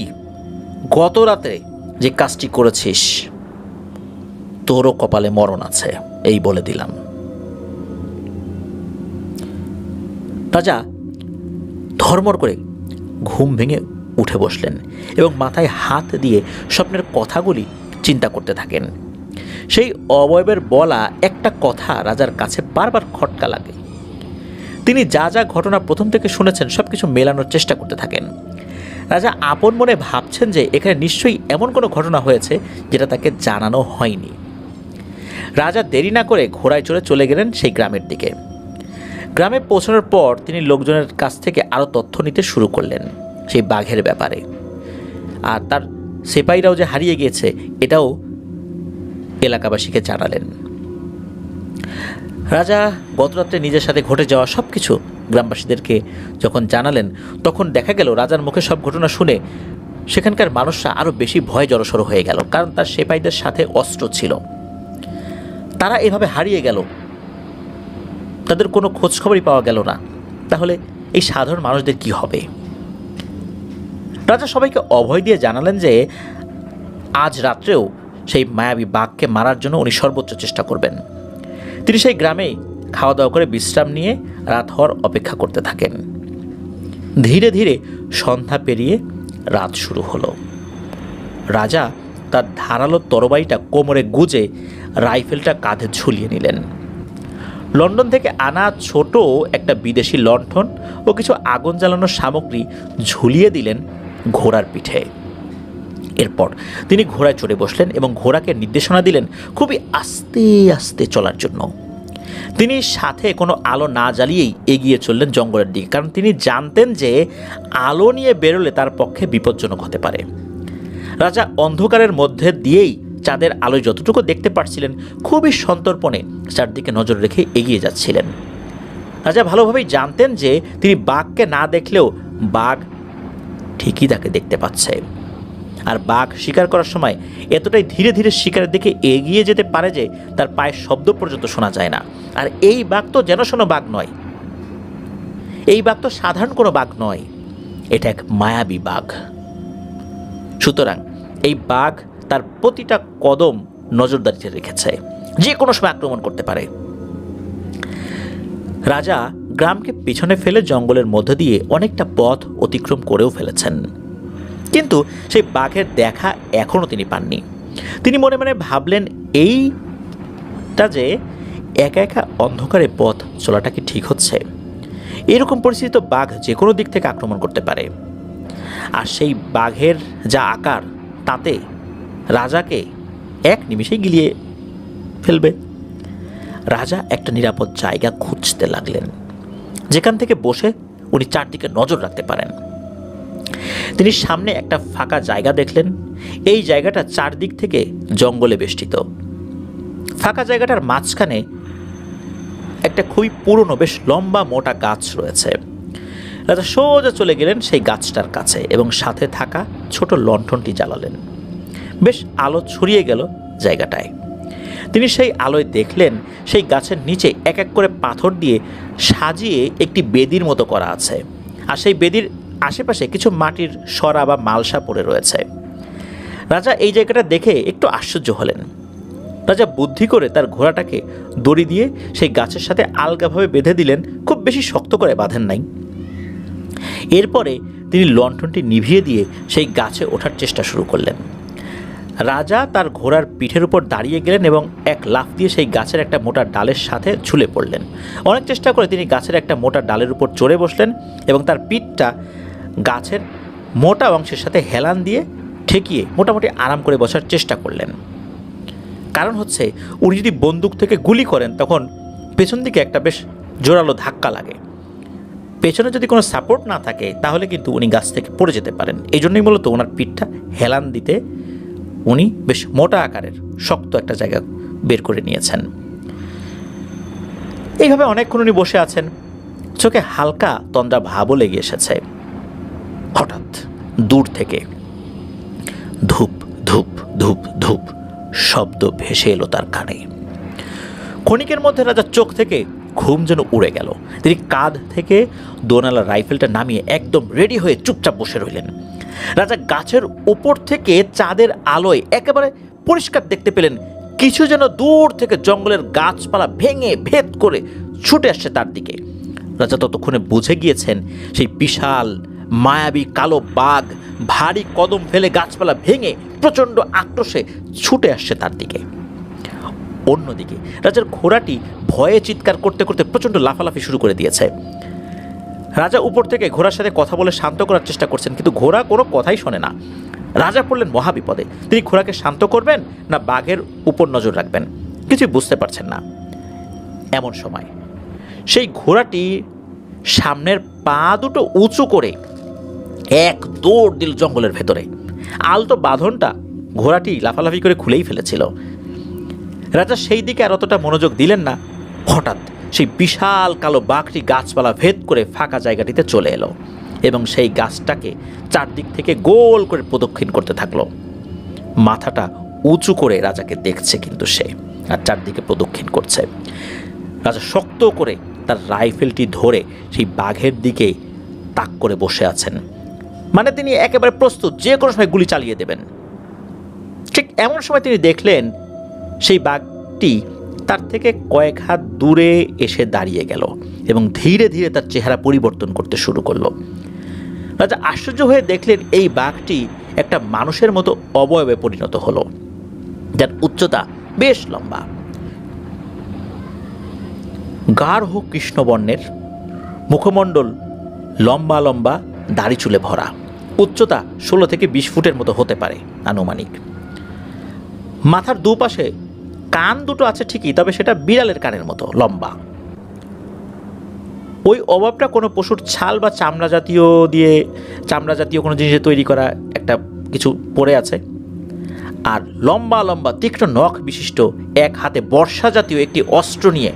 গত রাতে যে কাজটি করেছিস, তোরও কপালে মরণ আছে, এই বলে দিলাম। রাজা ধর্মর করে ঘুম ভেঙে উঠে বসলেন এবং মাথায় হাত দিয়ে স্বপ্নের কথাগুলি চিন্তা করতে থাকেন। সেই অবয়বের বলা একটা কথা রাজার কাছে বারবার খটকা লাগে। তিনি যা যা ঘটনা প্রথম থেকে শুনেছেন সব কিছু মেলানোর চেষ্টা করতে থাকেন। রাজা আপন মনে ভাবছেন যে এখানে নিশ্চয়ই এমন কোনো ঘটনা হয়েছে যেটা তাকে জানানো হয়নি। রাজা দেরি না করে ঘোড়ায় চড়ে চলে গেলেন সেই গ্রামের দিকে। গ্রামে পৌঁছানোর পর তিনি লোকজনের কাছ থেকে আরও তথ্য নিতে শুরু করলেন সেই বাঘের ব্যাপারে, আর তার সিপাহীরাও যে হারিয়ে গিয়েছে এটাও এলাকাবাসীকে জানালেন। রাজা গতরাত্রে নিজের সাথে ঘটে যাওয়া সব কিছু গ্রামবাসীদেরকে যখন জানালেন, তখন দেখা গেল রাজার মুখে সব ঘটনা শুনে সেখানকার মানুষরা আরও বেশি ভয় জড়সড় হয়ে গেল, কারণ তার সিপাহীদের সাথে অস্ত্র ছিল। তারা এভাবে হারিয়ে গেল, তাদের কোনো খোঁজখবরই পাওয়া গেল না। তাহলে এই সাধারণ মানুষদের কি হবে? রাজা সবাইকে অভয় দিয়ে জানালেন যে আজ রাত্রেও সেই মায়াবী বাঘকে মারার জন্য উনি সর্বোচ্চ চেষ্টা করবেন। তিনি সেই গ্রামেই খাওয়া দাওয়া করে বিশ্রাম নিয়ে রাত হওয়ার অপেক্ষা করতে থাকেন। ধীরে ধীরে সন্ধ্যা পেরিয়ে রাত শুরু হলো। রাজা তার ধারালো তরবারিটা কোমরে গুজে রাইফেলটা কাঁধে ঝুলিয়ে নিলেন। লন্ডন থেকে আনা ছোট একটা বিদেশি লণ্ঠন ও কিছু আগুন জ্বালানোর সামগ্রী ঝুলিয়ে দিলেন ঘোড়ার পিঠে। এরপর তিনি ঘোড়ায় চড়ে বসলেন এবং ঘোড়াকে নির্দেশনা দিলেন খুবই আস্তে আস্তে চলার জন্য। তিনি সাথে কোনো আলো না জ্বালিয়েই এগিয়ে চললেন জঙ্গলের দিকে, কারণ তিনি জানতেন যে আলো নিয়ে বেরোলে তার পক্ষে বিপজ্জনক হতে পারে। রাজা অন্ধকারের মধ্যে দিয়েই চাঁদের আলোয় যতটুকু দেখতে পারছিলেন খুবই সন্তর্পণে চারদিকে নজর রেখে এগিয়ে যাচ্ছিলেন। রাজা ভালোভাবেই জানতেন যে তিনি বাঘকে না দেখলেও বাঘ ঠিকই তাকে দেখতে পাচ্ছে, আর বাঘ শিকার করার সময় এতটাই ধীরে ধীরে শিকারের দিকে এগিয়ে যেতে পারে যে তার পায়ের শব্দ পর্যন্ত শোনা যায় না। আর এই বাঘ তো যেন শোনো বাঘ নয়, এই বাঘ তো সাধারণ কোনো বাঘ নয়, এটা এক মায়াবী বাঘ। সুতরাং এই বাঘ তার প্রতিটা কদম নজরদারিতে রেখেছে, যে কোনো সময় আক্রমণ করতে পারে। রাজা গ্রামকে পিছনে ফেলে জঙ্গলের মধ্য দিয়ে অনেকটা পথ অতিক্রম করেও ফেলেছেন, কিন্তু সেই বাঘের দেখা এখনও তিনি পাননি। তিনি মনে মনে ভাবলেন, এইটা যে একা একা অন্ধকারে পথ চলাটা কি ঠিক হচ্ছে? এরকম পরিস্থিতি তো বাঘ যে কোনো দিক থেকে আক্রমণ করতে পারে, আর সেই বাঘের যা আকার তাতে রাজাকে এক নিমিষেই গিলিয়ে ফেলবে। রাজা একটা নিরাপদ জায়গা খুঁজতে লাগলেন, যেখান থেকে বসে উনি চারদিকে নজর রাখতে পারেন। তিনি সামনে একটা ফাঁকা জায়গা দেখলেন। এই জায়গাটা চারদিক থেকে জঙ্গলে বেষ্টিত। ফাঁকা জায়গাটার মাঝখানে একটা খুবই পুরনো বেশ লম্বা মোটা গাছ রয়েছে। রাজা সোজা চলে গেলেন সেই গাছটার কাছে এবং সাথে থাকা ছোট লণ্ঠনটি জ্বালালেন। বেশ আলো ছড়িয়ে গেল জায়গাটায়। তিনি সেই আলোয় দেখলেন সেই গাছের নিচে এক এক করে পাথর দিয়ে সাজিয়ে একটি বেদির মতো করা আছে, আর সেই বেদির আশেপাশে কিছু মাটির সরা বা মালসা পড়ে রয়েছে। রাজা এই জায়গাটা দেখে একটু আশ্চর্য হলেন। রাজা বুদ্ধি করে তার ঘোড়াটাকে দড়ি দিয়ে সেই গাছের সাথে আলগাভাবে বেঁধে দিলেন, খুব বেশি শক্ত করে বাঁধেন নাই। এরপরে তিনি লণ্ঠনটি নিভিয়ে দিয়ে সেই গাছে ওঠার চেষ্টা শুরু করলেন। রাজা তার ঘোড়ার পিঠের উপর দাঁড়িয়ে গেলেন এবং এক লাফ দিয়ে সেই গাছের একটা মোটা ডালের সাথে ঝুলে পড়লেন। অনেক চেষ্টা করে তিনি গাছের একটা মোটা ডালের উপর চড়ে বসলেন এবং তার পিঠটা গাছের মোটা অংশের সাথে হেলান দিয়ে ঠেকিয়ে মোটামুটি আরাম করে বসার চেষ্টা করলেন। কারণ হচ্ছে, উনি যদি বন্দুক থেকে গুলি করেন তখন পেছন দিকে একটা বেশ জোরালো ধাক্কা লাগে। পেছনে যদি কোনো সাপোর্ট না থাকে তাহলে কিন্তু উনি গাছ থেকে পড়ে যেতে পারেন। এই জন্যই মূলত ওনার পিঠটা হেলান দিতে উনি বেশ মোটা আকারের শক্ত একটা জায়গা বের করে নিয়েছেন। এইভাবে অনেকক্ষণ উনি বসে আছেন। চোখে হালকা তন্দ্রা ভাবও লেগে এসেছে। হঠাৎ দূর থেকে ধূপ ধূপ ধূপ ধূপ শব্দ ভেসে এলো তার কানে। ক্ষণিকের মধ্যে রাজার চোখ থেকে ঘুম যেন উড়ে গেল। তিনি কাঁধ থেকে দোনালা রাইফেলটা নামিয়ে একদম রেডি হয়ে চুপচাপ বসে রইলেন। রাজা গাছের উপর থেকে চাঁদের আলোয় একেবারে পরিষ্কার দেখতে পেলেন কিছু যেন দূর থেকে জঙ্গলের গাছপালা ভেঙে ভেদ করে ছুটে আসছে তার দিকে। রাজা ততক্ষণে বুঝে গিয়েছেন সেই বিশাল মায়াবী কালো বাঘ ভারী কদম ফেলে গাছপালা ভেঙে প্রচণ্ড আক্রোশে ছুটে আসছে তার দিকে। অন্যদিকে রাজার ঘোড়াটি ভয়ে চিৎকার করতে করতে প্রচণ্ড লাফালাফি শুরু করে দিয়েছে। রাজা উপর থেকে ঘোড়ার সাথে কথা বলে শান্ত করার চেষ্টা করছেন, কিন্তু ঘোড়া কোনো কথাই শোনে না। রাজা পড়লেন মহাবিপদে। তিনি ঘোড়াকে শান্ত করবেন না বাঘের উপর নজর রাখবেন, কিছুই বুঝতে পারছেন না। এমন সময় সেই ঘোড়াটি সামনের পা দুটো উঁচু করে এক দৌড় দিল জঙ্গলের ভেতরে। আলতো বাঁধনটা ঘোড়াটি লাফালাফি করে খুলেই ফেলেছিল। রাজা সেই দিকে আর অতটা মনোযোগ দিলেন না। হঠাৎ সেই বিশাল কালো বাঘটি গাছপালা ভেদ করে ফাঁকা জায়গাটিতে চলে এলো এবং সেই গাছটাকে চারদিক থেকে গোল করে প্রদক্ষিণ করতে থাকলো। মাথাটা উঁচু করে রাজাকে দেখছে কিন্তু সে, আর চারদিকে প্রদক্ষিণ করছে। রাজা শক্ত করে তার রাইফেলটি ধরে সেই বাঘের দিকে তাক করে বসে আছেন, মানে তিনি একেবারে প্রস্তুত যে কোনো সময় গুলি চালিয়ে দেবেন। ঠিক এমন সময় তিনি দেখলেন সেই বাঘটি তার থেকে কয়েক হাত দূরে এসে দাঁড়িয়ে গেল এবং ধীরে ধীরে তার চেহারা পরিবর্তন করতে শুরু করলো। রাজা আশ্চর্য হয়ে দেখলেন এই বাঘটি একটা মানুষের মতো অবয়বে পরিণত হলো, যার উচ্চতা বেশ লম্বা, গাঢ় কৃষ্ণবর্ণের, মুখমণ্ডল লম্বা লম্বা দাড়ি চুলে ভরা, উচ্চতা 16 থেকে 20 ফুটের মতো হতে পারে আনুমানিক। মাথার দুপাশে কান দুটো আছে ঠিকই, তবে সেটা বিড়ালের কানের মতো লম্বা। ওই অভাবটা কোনো পশুর ছাল বা চামড়া জাতীয় কোনো জিনিসে তৈরি করা একটা কিছু পড়ে আছে, আর লম্বা লম্বা তীক্ষ্ণ নখ বিশিষ্ট এক হাতে বর্ষা জাতীয় একটি অস্ত্র নিয়ে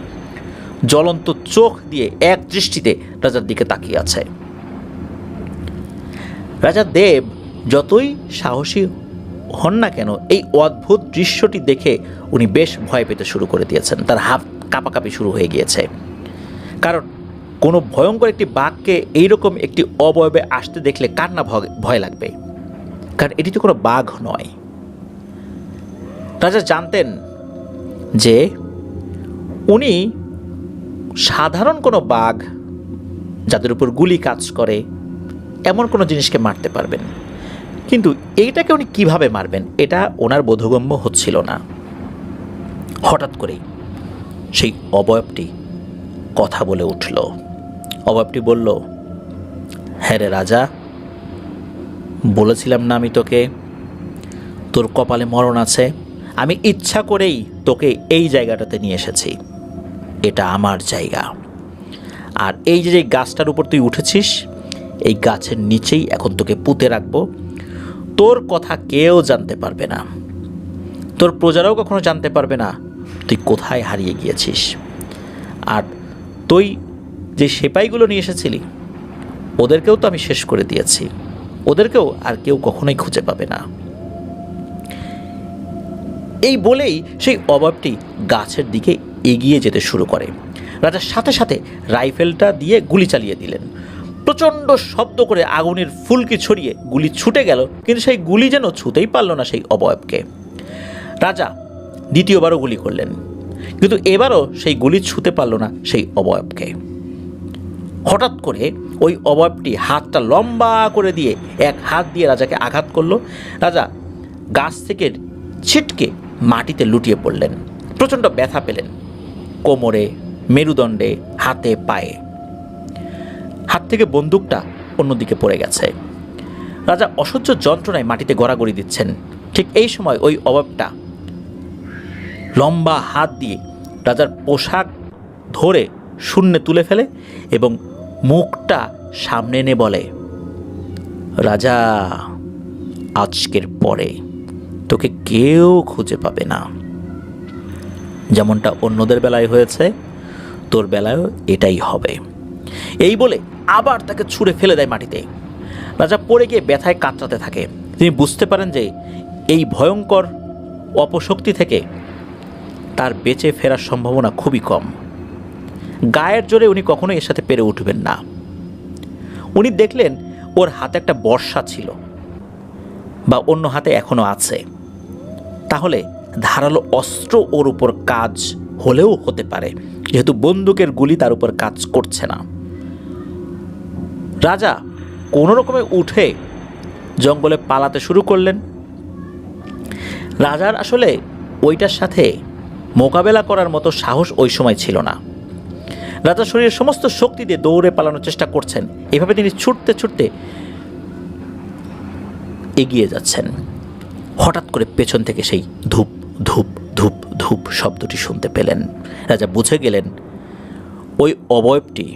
জ্বলন্ত চোখ দিয়ে এক দৃষ্টিতে রাজার দিকে তাকিয়ে আছে। রাজা দেব যতই সাহসী হন না কেন, এই অদ্ভুত দৃশ্যটি দেখে উনি বেশ ভয় পেতে শুরু করে দিয়েছেন। তার হাত কাঁপাকাঁপি শুরু হয়ে গিয়েছে, কারণ কোনো ভয়ঙ্কর একটি বাঘকে এইরকম একটি অবয়বে আসতে দেখলে কার না ভয় লাগবে, কারণ এটি তো কোনো বাঘ নয়। রাজা জানতেন যে উনি সাধারণ কোনো বাঘ যাদের উপর গুলি কাজ করে এমন কোনো জিনিসকে মারতে পারবেন, কিন্তু এইটাকে উনি কিভাবে মারবেন এটা ওনার বোধগম্য হচ্ছিল না। হঠাৎ করেই সেই অবয়বটি কথা বলে উঠল। অবয়বটি বলল, হ্যাঁ রে রাজা, বলেছিলাম না আমি তোকে তোর কপালে মরণ আছে। আমি ইচ্ছা করেই তোকে এই জায়গাটাতে নিয়ে এসেছি, এটা আমার জায়গা। আর এই যে গাছটার উপর তুই উঠেছিস, এই গাছের নিচেই এখন তোকে পুঁতে রাখবো। তোর কথা কেউ জানতে পারবে না, তোর প্রজারাও কখনো জানতে পারবে না তুই কোথায় হারিয়ে গিয়েছিস। আর তুই যে সেপাইগুলো নিয়ে এসেছিলি ওদেরকেও তো আমি শেষ করে দিয়েছি, ওদেরকেও আর কেউ কখনোই খুঁজে পাবে না। এই বলেই সেই অবয়বটি গাছের দিকে এগিয়ে যেতে শুরু করে। রাজা সাথে সাথে রাইফেলটা দিয়ে গুলি চালিয়ে দিলেন। প্রচণ্ড শব্দ করে আগুনের ফুলকি ছড়িয়ে গুলি ছুটে গেল, কিন্তু সেই গুলি যেন ছুতেই পারল না সেই অবয়বকে। রাজা দ্বিতীয়বারও গুলি করলেন, কিন্তু এবারও সেই গুলি ছুতে পারল না সেই অবয়বকে। হঠাৎ করে ওই অবয়বটি হাতটা লম্বা করে দিয়ে এক হাত দিয়ে রাজাকে আঘাত করলো। রাজা গাছ থেকে ছিটকে মাটিতে লুটিয়ে পড়লেন। প্রচণ্ড ব্যথা পেলেন কোমরে, মেরুদণ্ডে, হাতে, পায়ে। হাত থেকে বন্দুকটা অন্যদিকে পড়ে গেছে। রাজা অসহ্য যন্ত্রণায় মাটিতে গড়াগড়ি দিচ্ছেন। ঠিক এই সময় ওই অবয়বটা লম্বা হাত দিয়ে রাজার পোশাক ধরে শূন্যে তুলে ফেলে এবং মুখটা সামনে এনে বলে, রাজা, আজকের পরে তোকে কেউ খুঁজে পাবে না। যেমনটা অন্যদের বেলায় হয়েছে, তোর বেলায়ও এটাই হবে। এই বলে আবার তাকে ছুঁড়ে ফেলে দেয় মাটিতে। রাজা পড়ে গিয়ে ব্যথায় কাতরাতে থাকে। তিনি বুঝতে পারেন যে এই ভয়ঙ্কর অপশক্তি থেকে তার বেঁচে ফেরার সম্ভাবনা খুবই কম। গায়ের জোরে উনি কখনোই এর সাথে পেরে উঠবেন না। উনি দেখলেন ওর হাতে একটা বর্শা ছিল, বা অন্য হাতে এখনো আছে। তাহলে ধারালো অস্ত্র ওর উপর কাজ হলেও হতে পারে, যেহেতু বন্দুকের গুলি তার উপর কাজ করছে না। রাজা কোনো রকমে উঠে জঙ্গলে পালাতে শুরু করলেন। রাজার আসলে ওইটার সাথে মোকাবেলা করার মতো সাহস ওই সময় ছিল না। রাজা শরীরের সমস্ত শক্তি দিয়ে দৌড়ে পালানোর চেষ্টা করছেন। এভাবে তিনি ছুটতে ছুটতে এগিয়ে যাচ্ছেন। হঠাৎ করে পেছন থেকে সেই ধূপ ধূপ ধূপ ধূপ শব্দটি শুনতে পেলেন। রাজা বুঝে গেলেন ওই অবয়বটি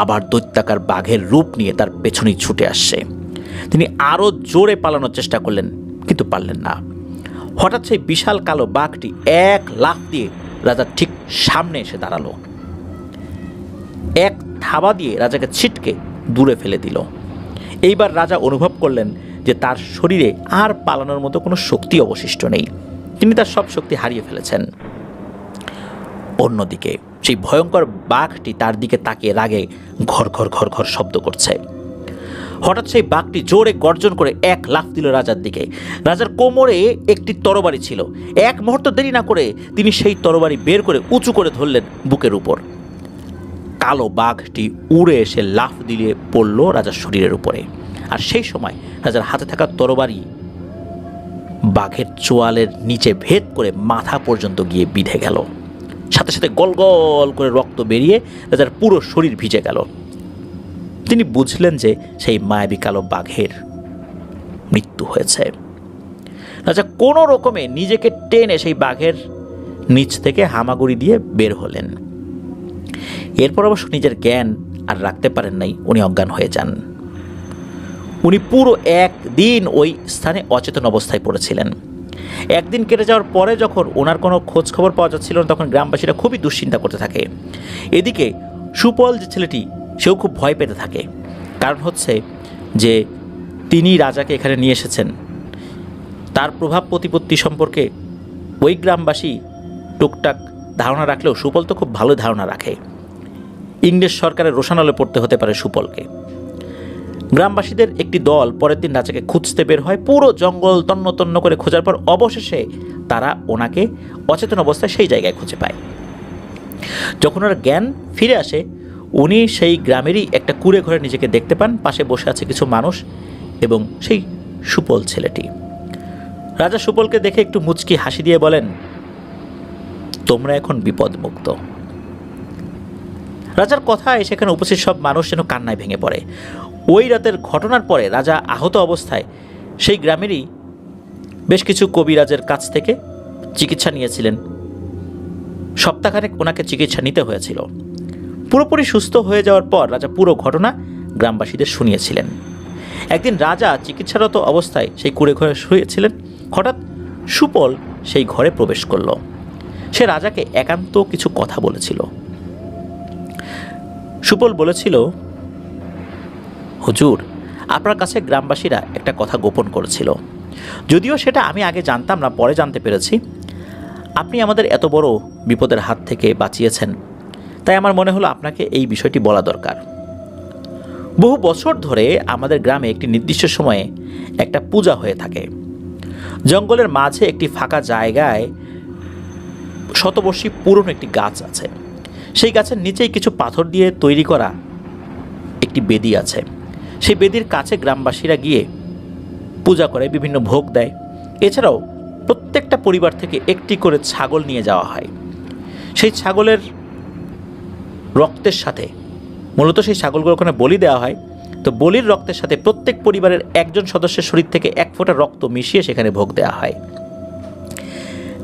আবার দৈত্যাকার বাঘের রূপ নিয়ে তার পেছনেই ছুটে আসছে। তিনি আরও জোরে পালানোর চেষ্টা করলেন, কিন্তু পারলেন না। হঠাৎ সেই বিশাল কালো বাঘটি এক লাফ দিয়ে রাজার ঠিক সামনে এসে দাঁড়ালো। এক থাবা দিয়ে রাজাকে ছিটকে দূরে ফেলে দিল। এইবার রাজা অনুভব করলেন যে তার শরীরে আর পালানোর মতো কোনো শক্তি অবশিষ্ট নেই। তিনি তার সব শক্তি হারিয়ে ফেলেছেন। অন্যদিকে সেই ভয়ঙ্কর বাঘটি তার দিকে তাকিয়ে রাগে ঘর ঘর ঘর ঘর শব্দ করছে। হঠাৎ সেই বাঘটি জোরে গর্জন করে এক লাফ দিল রাজার দিকে। রাজার কোমরে একটি তরবারি ছিল। এক মুহূর্ত দেরি না করে তিনি সেই তরবারি বের করে উঁচু করে ধরলেন বুকের উপর। কালো বাঘটি উড়ে এসে লাফ দিয়ে পড়ল রাজার শরীরের উপরে। আর সেই সময় রাজার হাতে থাকা তরবারি বাঘের চোয়ালের নিচে ভেদ করে মাথা পর্যন্ত গিয়ে বিঁধে গেল। সাথে সাথে গল গল করে রক্ত বেরিয়ে রাজার পুরো শরীর ভিজে গেল। তিনি বুঝলেন যে সেই মায়াবী কালো বাঘের মৃত্যু হয়েছে। রাজা কোনো রকমে নিজেকে টেনে সেই বাঘের নিচ থেকে হামাগুড়ি দিয়ে বের হলেন। এরপর অবশ্য নিজের জ্ঞান আর রাখতে পারেন নাই, উনি অজ্ঞান হয়ে যান। উনি পুরো একদিন ওই স্থানে অচেতন অবস্থায় পড়েছিলেন। একদিন কেটে যাওয়ার পরে যখন ওনার কোনো খোঁজ খবর পাওয়া যাচ্ছিল না, তখন গ্রামবাসীরা খুবই দুশ্চিন্তা করতে থাকে। এদিকে সুপল যে ছেলেটি, সেও খুব ভয় পেতে থাকে। কারণ হচ্ছে যে তিনি রাজাকে এখানে নিয়ে এসেছেন, তার প্রভাব প্রতিপত্তি সম্পর্কে ওই গ্রামবাসী টুকটাক ধারণা রাখলেও সুপল তো খুব ভালো ধারণা রাখে। ইংরেজ সরকারের রোশানলে পড়তে হতে পারে সুপলকে। গ্রামবাসীদের একটি দল পরের দিন রাজাকে খুঁজতে বের হয়। পুরো জঙ্গল তন্ন তন্ন করে খোঁজার পর অবশেষে তারা ওনাকে অচেতন অবস্থায় সেই জায়গায় খুঁজে পায়। যখন ওনার জ্ঞান ফিরে আসে, উনি সেই গ্রামেরই একটা কুঁড়ে ঘরে নিজেকে দেখতে পান। পাশে বসে আছে কিছু মানুষ এবং সেই সুপল ছেলেটি। রাজা সুপলকে দেখে একটু মুচকি হাসি দিয়ে বলেন, তোমরা এখন বিপদমুক্ত। রাজার কথায় সেখানে উপস্থিত সব মানুষ যেন কান্নায় ভেঙে পড়ে। ওই রাতের ঘটনার পরে রাজা আহত অবস্থায় সেই গ্রামেরই বেশ কিছু কবিরাজের কাছ থেকে চিকিৎসা নিয়েছিলেন। সপ্তাহখানেক ওনাকে চিকিৎসা নিতে হয়েছিল। পুরোপুরি সুস্থ হয়ে যাওয়ার পর রাজা পুরো ঘটনা গ্রামবাসীদের শুনিয়েছিলেন। একদিন রাজা চিকিৎসারত অবস্থায় সেই কুঁড়ে ঘরে শুয়েছিলেন। হঠাৎ সুপল সেই ঘরে প্রবেশ করল। সে রাজাকে একান্ত কিছু কথা বলেছিল। সুপল বলেছিল, হুজুর, আপনার কাছে গ্রামবাসীরা একটা কথা গোপন করেছিল। যদিও সেটা আমি আগে জানতাম না, পরে জানতে পেরেছি। আপনি আমাদের এত বড় বিপদের হাত থেকে বাঁচিয়েছেন, তাই আমার মনে হলো আপনাকে এই বিষয়টি বলা দরকার। বহু বছর ধরে আমাদের গ্রামে একটি নির্দিষ্ট সময়ে একটা পূজা হয়ে থাকে। জঙ্গলের মাঝে একটি ফাঁকা জায়গায় শতবর্ষী পুরনো একটি গাছ আছে। সেই গাছের নিচেই কিছু পাথর দিয়ে তৈরি করা একটি বেদি আছে। সেই বেদির কাছে গ্রামবাসীরা গিয়ে পূজা করে, বিভিন্ন ভোগ দেয়। এছাড়াও প্রত্যেকটা পরিবার থেকে একটি করে ছাগল নিয়ে যাওয়া হয়। সেই ছাগলের রক্তের সাথে, মূলত সেই ছাগলগুলো ওখানে বলি দেওয়া হয়, তো বলির রক্তের সাথে প্রত্যেক পরিবারের একজন সদস্যের শরীর থেকে এক ফোঁটা রক্ত মিশিয়ে সেখানে ভোগ দেওয়া হয়।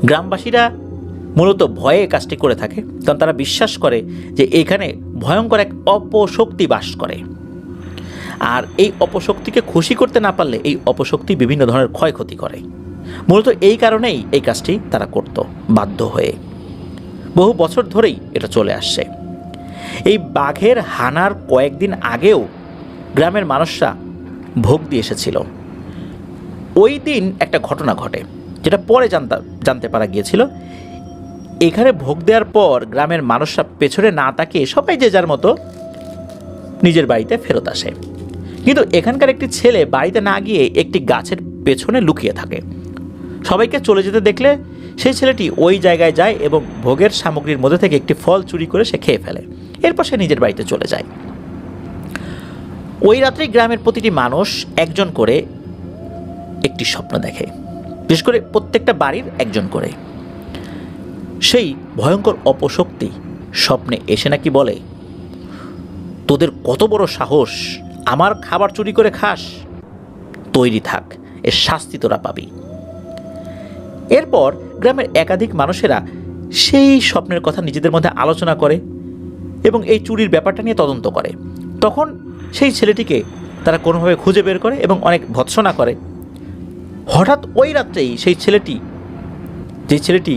গ্রামবাসীরা মূলত ভয়ে কাজটি করে থাকে, কারণ তারা বিশ্বাস করে যে এখানে ভয়ঙ্কর এক অপশক্তি বাস করে। আর এই অপশক্তিকে খুশি করতে না পারলে এই অপশক্তি বিভিন্ন ধরনের ক্ষয়ক্ষতি করে। মূলত এই কারণেই এই কাজটি তারা করত বাধ্য হয়ে। বহু বছর ধরেই এটা চলে আসছে। এই বাঘের হানার কয়েকদিন আগেও গ্রামের মানুষরা ভোগ দিয়ে এসেছিল। ওই দিন একটা ঘটনা ঘটে, যেটা পরে জানতে পারা গিয়েছিল। এখানে ভোগ দেওয়ার পর গ্রামের মানুষরা পেছনে না তাকিয়ে সবাই যে যার মতো নিজের বাড়িতে ফেরত আসে। কিন্তু এখানকার একটি ছেলে বাড়িতে না গিয়ে একটি গাছের পেছনে লুকিয়ে থাকে। সবাইকে চলে যেতে দেখলে সেই ছেলেটি ওই জায়গায় যায় এবং ভোগের সামগ্রীর মধ্যে থেকে একটি ফল চুরি করে সে খেয়ে ফেলে। এরপর সে নিজের বাড়িতে চলে যায়। ওই রাত্রেই গ্রামের প্রতিটি মানুষ একজন করে একটি স্বপ্ন দেখে, বিশেষ করে প্রত্যেকটা বাড়ির একজন করে। সেই ভয়ঙ্কর অপশক্তি স্বপ্নে এসে নাকি বলে, তোদের কত বড় সাহস, আমার খাবার চুরি করে খাস, তৈরি থাক, এর শাস্তি তোরা পাবি। এরপর গ্রামের একাধিক মানুষেরা সেই স্বপ্নের কথা নিজেদের মধ্যে আলোচনা করে এবং এই চুরির ব্যাপারটা নিয়ে তদন্ত করে। তখন সেই ছেলেটিকে তারা কোনোভাবে খুঁজে বের করে এবং অনেক ভৎসনা করে। হঠাৎ ওই রাত্রেই সেই ছেলেটি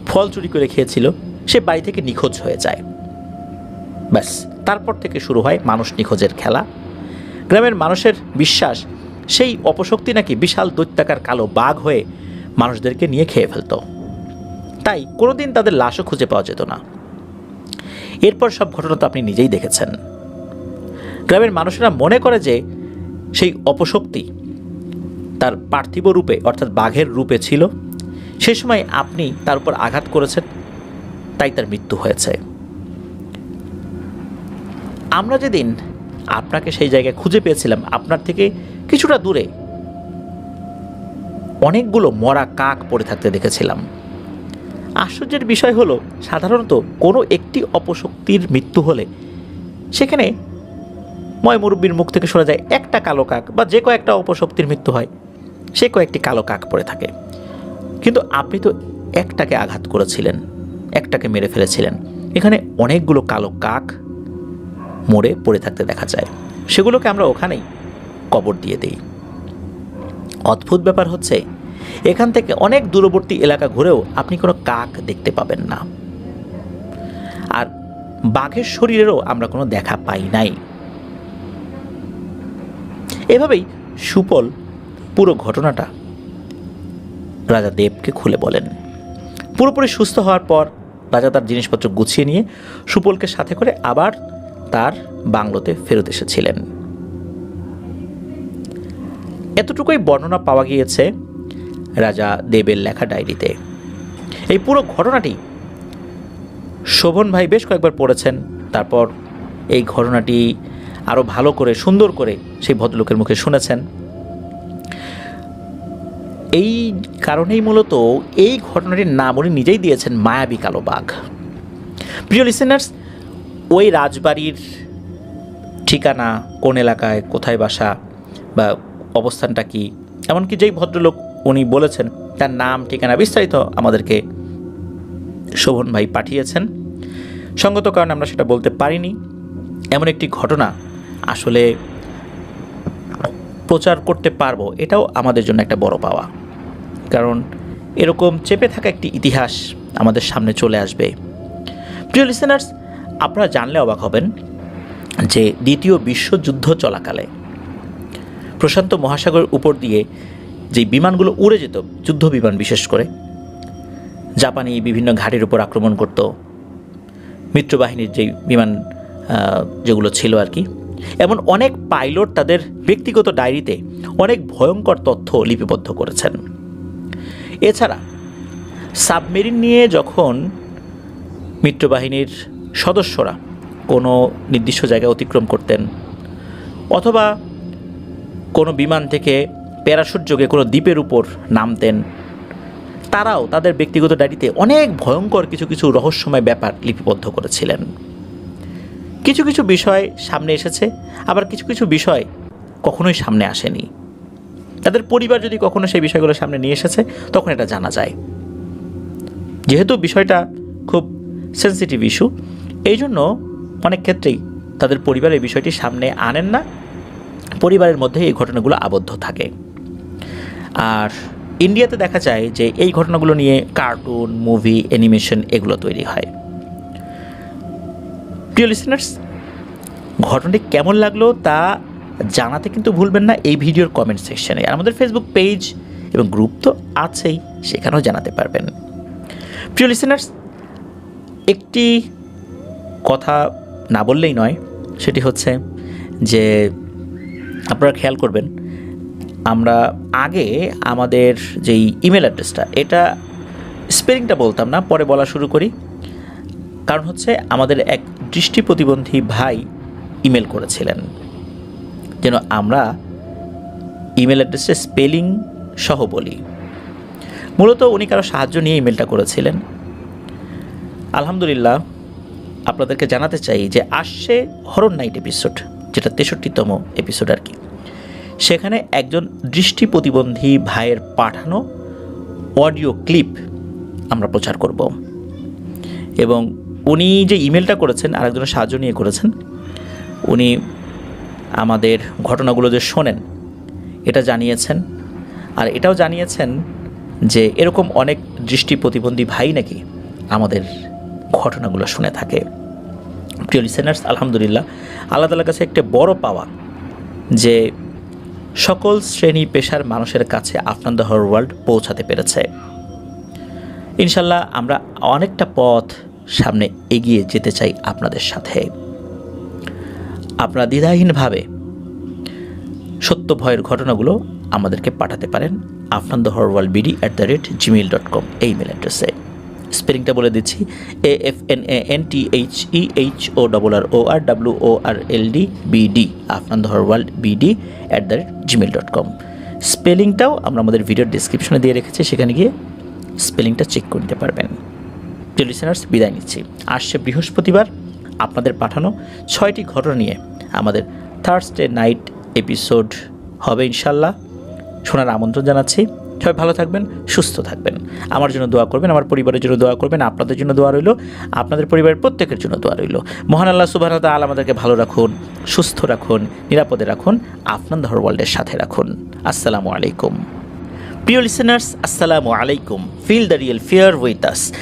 ফল চুরি করে খেয়েছিল, সে বাড়ি থেকে নিখোঁজ হয়ে যায়। ব্যাস, তারপর থেকে শুরু হয় মানুষ নিখোঁজের খেলা। গ্রামের মানুষের বিশ্বাস সেই অপশক্তি নাকি বিশাল দৈত্যাকার কালো বাঘ হয়ে মানুষদেরকে নিয়ে খেয়ে ফেলত। তাই কোনোদিন তাদের লাশও খুঁজে পাওয়া যেত না। এরপর সব ঘটনা তো আপনি নিজেই দেখেছেন। গ্রামের মানুষেরা মনে করে যে সেই অপশক্তি তার পার্থিব রূপে অর্থাৎ বাঘের রূপে ছিল, সেই সময় আপনি তার উপর আঘাত করেছেন, তাই তার মৃত্যু হয়েছে। আমরা যেদিন আপনাকে সেই জায়গায় খুঁজে পেয়েছিলাম, আপনার থেকে কিছুটা দূরে অনেকগুলো মরা কাক পড়ে থাকতে দেখেছিলাম। আশ্চর্যের বিষয় হলো, সাধারণত কোনো একটি অপশক্তির মৃত্যু হলে সেখানে মুরব্বীর মুখ থেকে সরে যায় একটা কালো কাক, বা যে কয়েকটা অপশক্তির মৃত্যু হয় সে কয়েকটি কালো কাক পড়ে থাকে। কিন্তু আপনি তো একটাকে আঘাত করেছিলেন, একটাকে মেরে ফেলেছিলেন। এখানে অনেকগুলো কালো কাক মরে পড়ে থাকতে দেখা যায়, সেগুলোকে আমরা ওখানেই কবর দিয়ে দিই। অদ্ভুত ব্যাপার হচ্ছে, এখান থেকে অনেক দূরবর্তী এলাকা ঘুরেও আপনি কোনো কাক দেখতে পাবেন না, আর বাঘের শরীরেরও আমরা কোনো দেখা পাই নাই। এভাবেই সুপল পুরো ঘটনাটা রাজা দেবকে খুলে বলেন। পুরোপুরি সুস্থ হওয়ার পর রাজা তার জিনিসপত্র গুছিয়ে নিয়ে সুপলকে সাথে করে আবার তার বাংলোতে ফেরত এসেছিলেন। এতটুকুই বর্ণনা পাওয়া গিয়েছে রাজা দেবের লেখা ডায়েরিতে। এই পুরো ঘটনাটি শোভন ভাই বেশ কয়েকবার পড়েছেন, তারপর এই ঘটনাটি আরও ভালো করে সুন্দর করে সেই ভদ্রলোকের মুখে শুনেছেন। এই কারণেই মূলত এই ঘটনাটির নাম উনি নিজেই দিয়েছেন মায়াবী কালো বাঘ। প্রিয় লিসেনার্স, ওই রাজবাড়ির ঠিকানা, কোন এলাকায়, কোথায় বাসা বা অবস্থানটা কি, এমনকি যেই ভদ্রলোক উনি বলেছেন তার নাম, ঠিকানা বিস্তারিত আমাদেরকে শোভন ভাই পাঠিয়েছেন। সঙ্গত কারণে আমরা সেটা বলতে পারিনি। এমন একটি ঘটনা আসলে প্রচার করতে পারবো, এটাও আমাদের জন্য একটা বড় পাওয়া, কারণ এরকম চেপে থাকা একটি ইতিহাস আমাদের সামনে চলে আসবে। প্রিয় লিসেনার্স, আপনারা জানলে অবাক হবেন যে দ্বিতীয় বিশ্বযুদ্ধ চলাকালে প্রশান্ত মহাসাগরের উপর দিয়ে যে বিমানগুলো উড়ে যেত, যুদ্ধ বিমান বিশেষ করে, জাপানি বিভিন্ন ঘাটির উপর আক্রমণ করত, মিত্রবাহিনীর যেই বিমান যেগুলো ছিল আর কি, এমন অনেক পাইলট তাদের ব্যক্তিগত ডায়েরিতে অনেক ভয়ঙ্কর তথ্য লিপিবদ্ধ করেছেন। এছাড়া সাবমেরিন নিয়ে যখন মিত্রবাহিনীর সদস্যরা কোনো নির্দিষ্ট জায়গায় অতিক্রম করতেন, অথবা কোনো বিমান থেকে প্যারাশুট যোগে কোনো দ্বীপের উপর নামতেন, তারাও তাদের ব্যক্তিগত ডায়েরিতে অনেক ভয়ঙ্কর কিছু কিছু রহস্যময় ব্যাপার লিপিবদ্ধ করেছিলেন। কিছু কিছু বিষয় সামনে এসেছে, আবার কিছু কিছু বিষয় কখনোই সামনে আসেনি। তাদের পরিবার যদি কখনো সেই বিষয়গুলো সামনে নিয়ে এসেছে, তখন এটা জানা যায়। যেহেতু বিষয়টা খুব সেন্সিটিভ ইস্যু, এই জন্য অনেক ক্ষেত্রেই তাদের পরিবার এই বিষয়টি সামনে আনেন না, পরিবারের মধ্যে এই ঘটনাগুলো আবদ্ধ থাকে। আর ইন্ডিয়াতে দেখা যায় যে এই ঘটনাগুলো নিয়ে কার্টুন, মুভি, অ্যানিমেশন এগুলো তৈরি হয়। প্রিয় লিসেনার্স, ঘটনাটি কেমন লাগলো তা জানাতে কিন্তু ভুলবেন না এই ভিডিওর কমেন্ট সেকশনে। আর আমাদের ফেসবুক পেজ এবং গ্রুপ তো আছেই, সেখানেও জানাতে পারবেন। প্রিয় লিসেনার্স, একটি কথা না বললেই নয়, সেটি হচ্ছে যে আপনারা খেয়াল করবেন, আমরা আগে আমাদের যেই ইমেল অ্যাড্রেসটা, এটা স্পেলিংটা বলতাম না, পরে বলা শুরু করি। কারণ হচ্ছে আমাদের এক দৃষ্টি প্রতিবন্ধী ভাই ইমেল করেছিলেন যেন আমরা ইমেল অ্যাড্রেসে স্পেলিং সহ বলি। মূলত উনি কারো সাহায্য নিয়ে ইমেলটা করেছিলেন। আলহামদুলিল্লাহ, আপনাদেরকে জানাতে চাই যে আসছে হরর নাইট এপিসোড, যেটা 63তম এপিসোড আর কি, সেখানে একজন দৃষ্টি প্রতিবন্ধী ভাইয়ের পাঠানো অডিও ক্লিপ আমরা প্রচার করব। এবং উনি যে ইমেলটা করেছেন আরেকজনের সাহায্য নিয়ে করেছেন, উনি আমাদের ঘটনাগুলো যে শোনেন এটা জানিয়েছেন, আর এটাও জানিয়েছেন যে এরকম অনেক দৃষ্টি প্রতিবন্ধী ভাই নাকি আমাদের ঘটনাগুলো শুনে থাকে। প্রিয় লিসেনার্স, আলহামদুলিল্লাহ, আল্লাহ তাআলার কাছে একটা বড় পাওয়া যে সকল শ্রেণী পেশার মানুষের কাছে আফটার দ্য হরর ওয়ার্ল্ড পৌঁছাতে পেরেছে। ইনশাল্লাহ আমরা অনেকটা পথ সামনে এগিয়ে যেতে চাই আপনাদের সাথে। আপনারা দ্বিধাহীনভাবে সত্য ভয়ের ঘটনাগুলো আমাদেরকে পাঠাতে পারেন afnanthehorworldbd@gmail.com এই মেল অ্যাড্রেসে। স্পেলিংটা বলে দিচ্ছি, AFNANTHEHEORRORWORLDBD afnanthehorworldbd@gmail.com। স্পেলিংটাও আমরা আমাদের ভিডিওর ডিসক্রিপশনে দিয়ে রেখেছি, সেখানে গিয়ে স্পেলিংটা চেক করে নিতে পারবেন। প্রিয় লিসেনার্স, বিদায় নিচ্ছি। আসছে বৃহস্পতিবার আপনাদের পাঠানো 6টি ঘটনা নিয়ে আমাদের থার্সডে নাইট এপিসোড হবে ইনশাল্লাহ। শোনার আমন্ত্রণ জানাচ্ছি। সবাই ভালো থাকবেন, সুস্থ থাকবেন। আমার জন্য দোয়া করবেন, আমার পরিবারের জন্য দোয়া করবেন, আপনাদের জন্য দোয়া রইল, আপনাদের পরিবারের প্রত্যেকের জন্য দোয়া রইল। মহান আল্লাহ সুবহানাহু ওয়া তাআলা আমাদেরকে ভালো রাখুন, সুস্থ রাখুন, নিরাপদে রাখুন, আফনান ওয়ার্ল্ডের সাথে রাখুন। আসসালামু আলাইকুম। প্রিয় লিসেনার্স, আসসালামু আলাইকুম। Feel the real fear with us.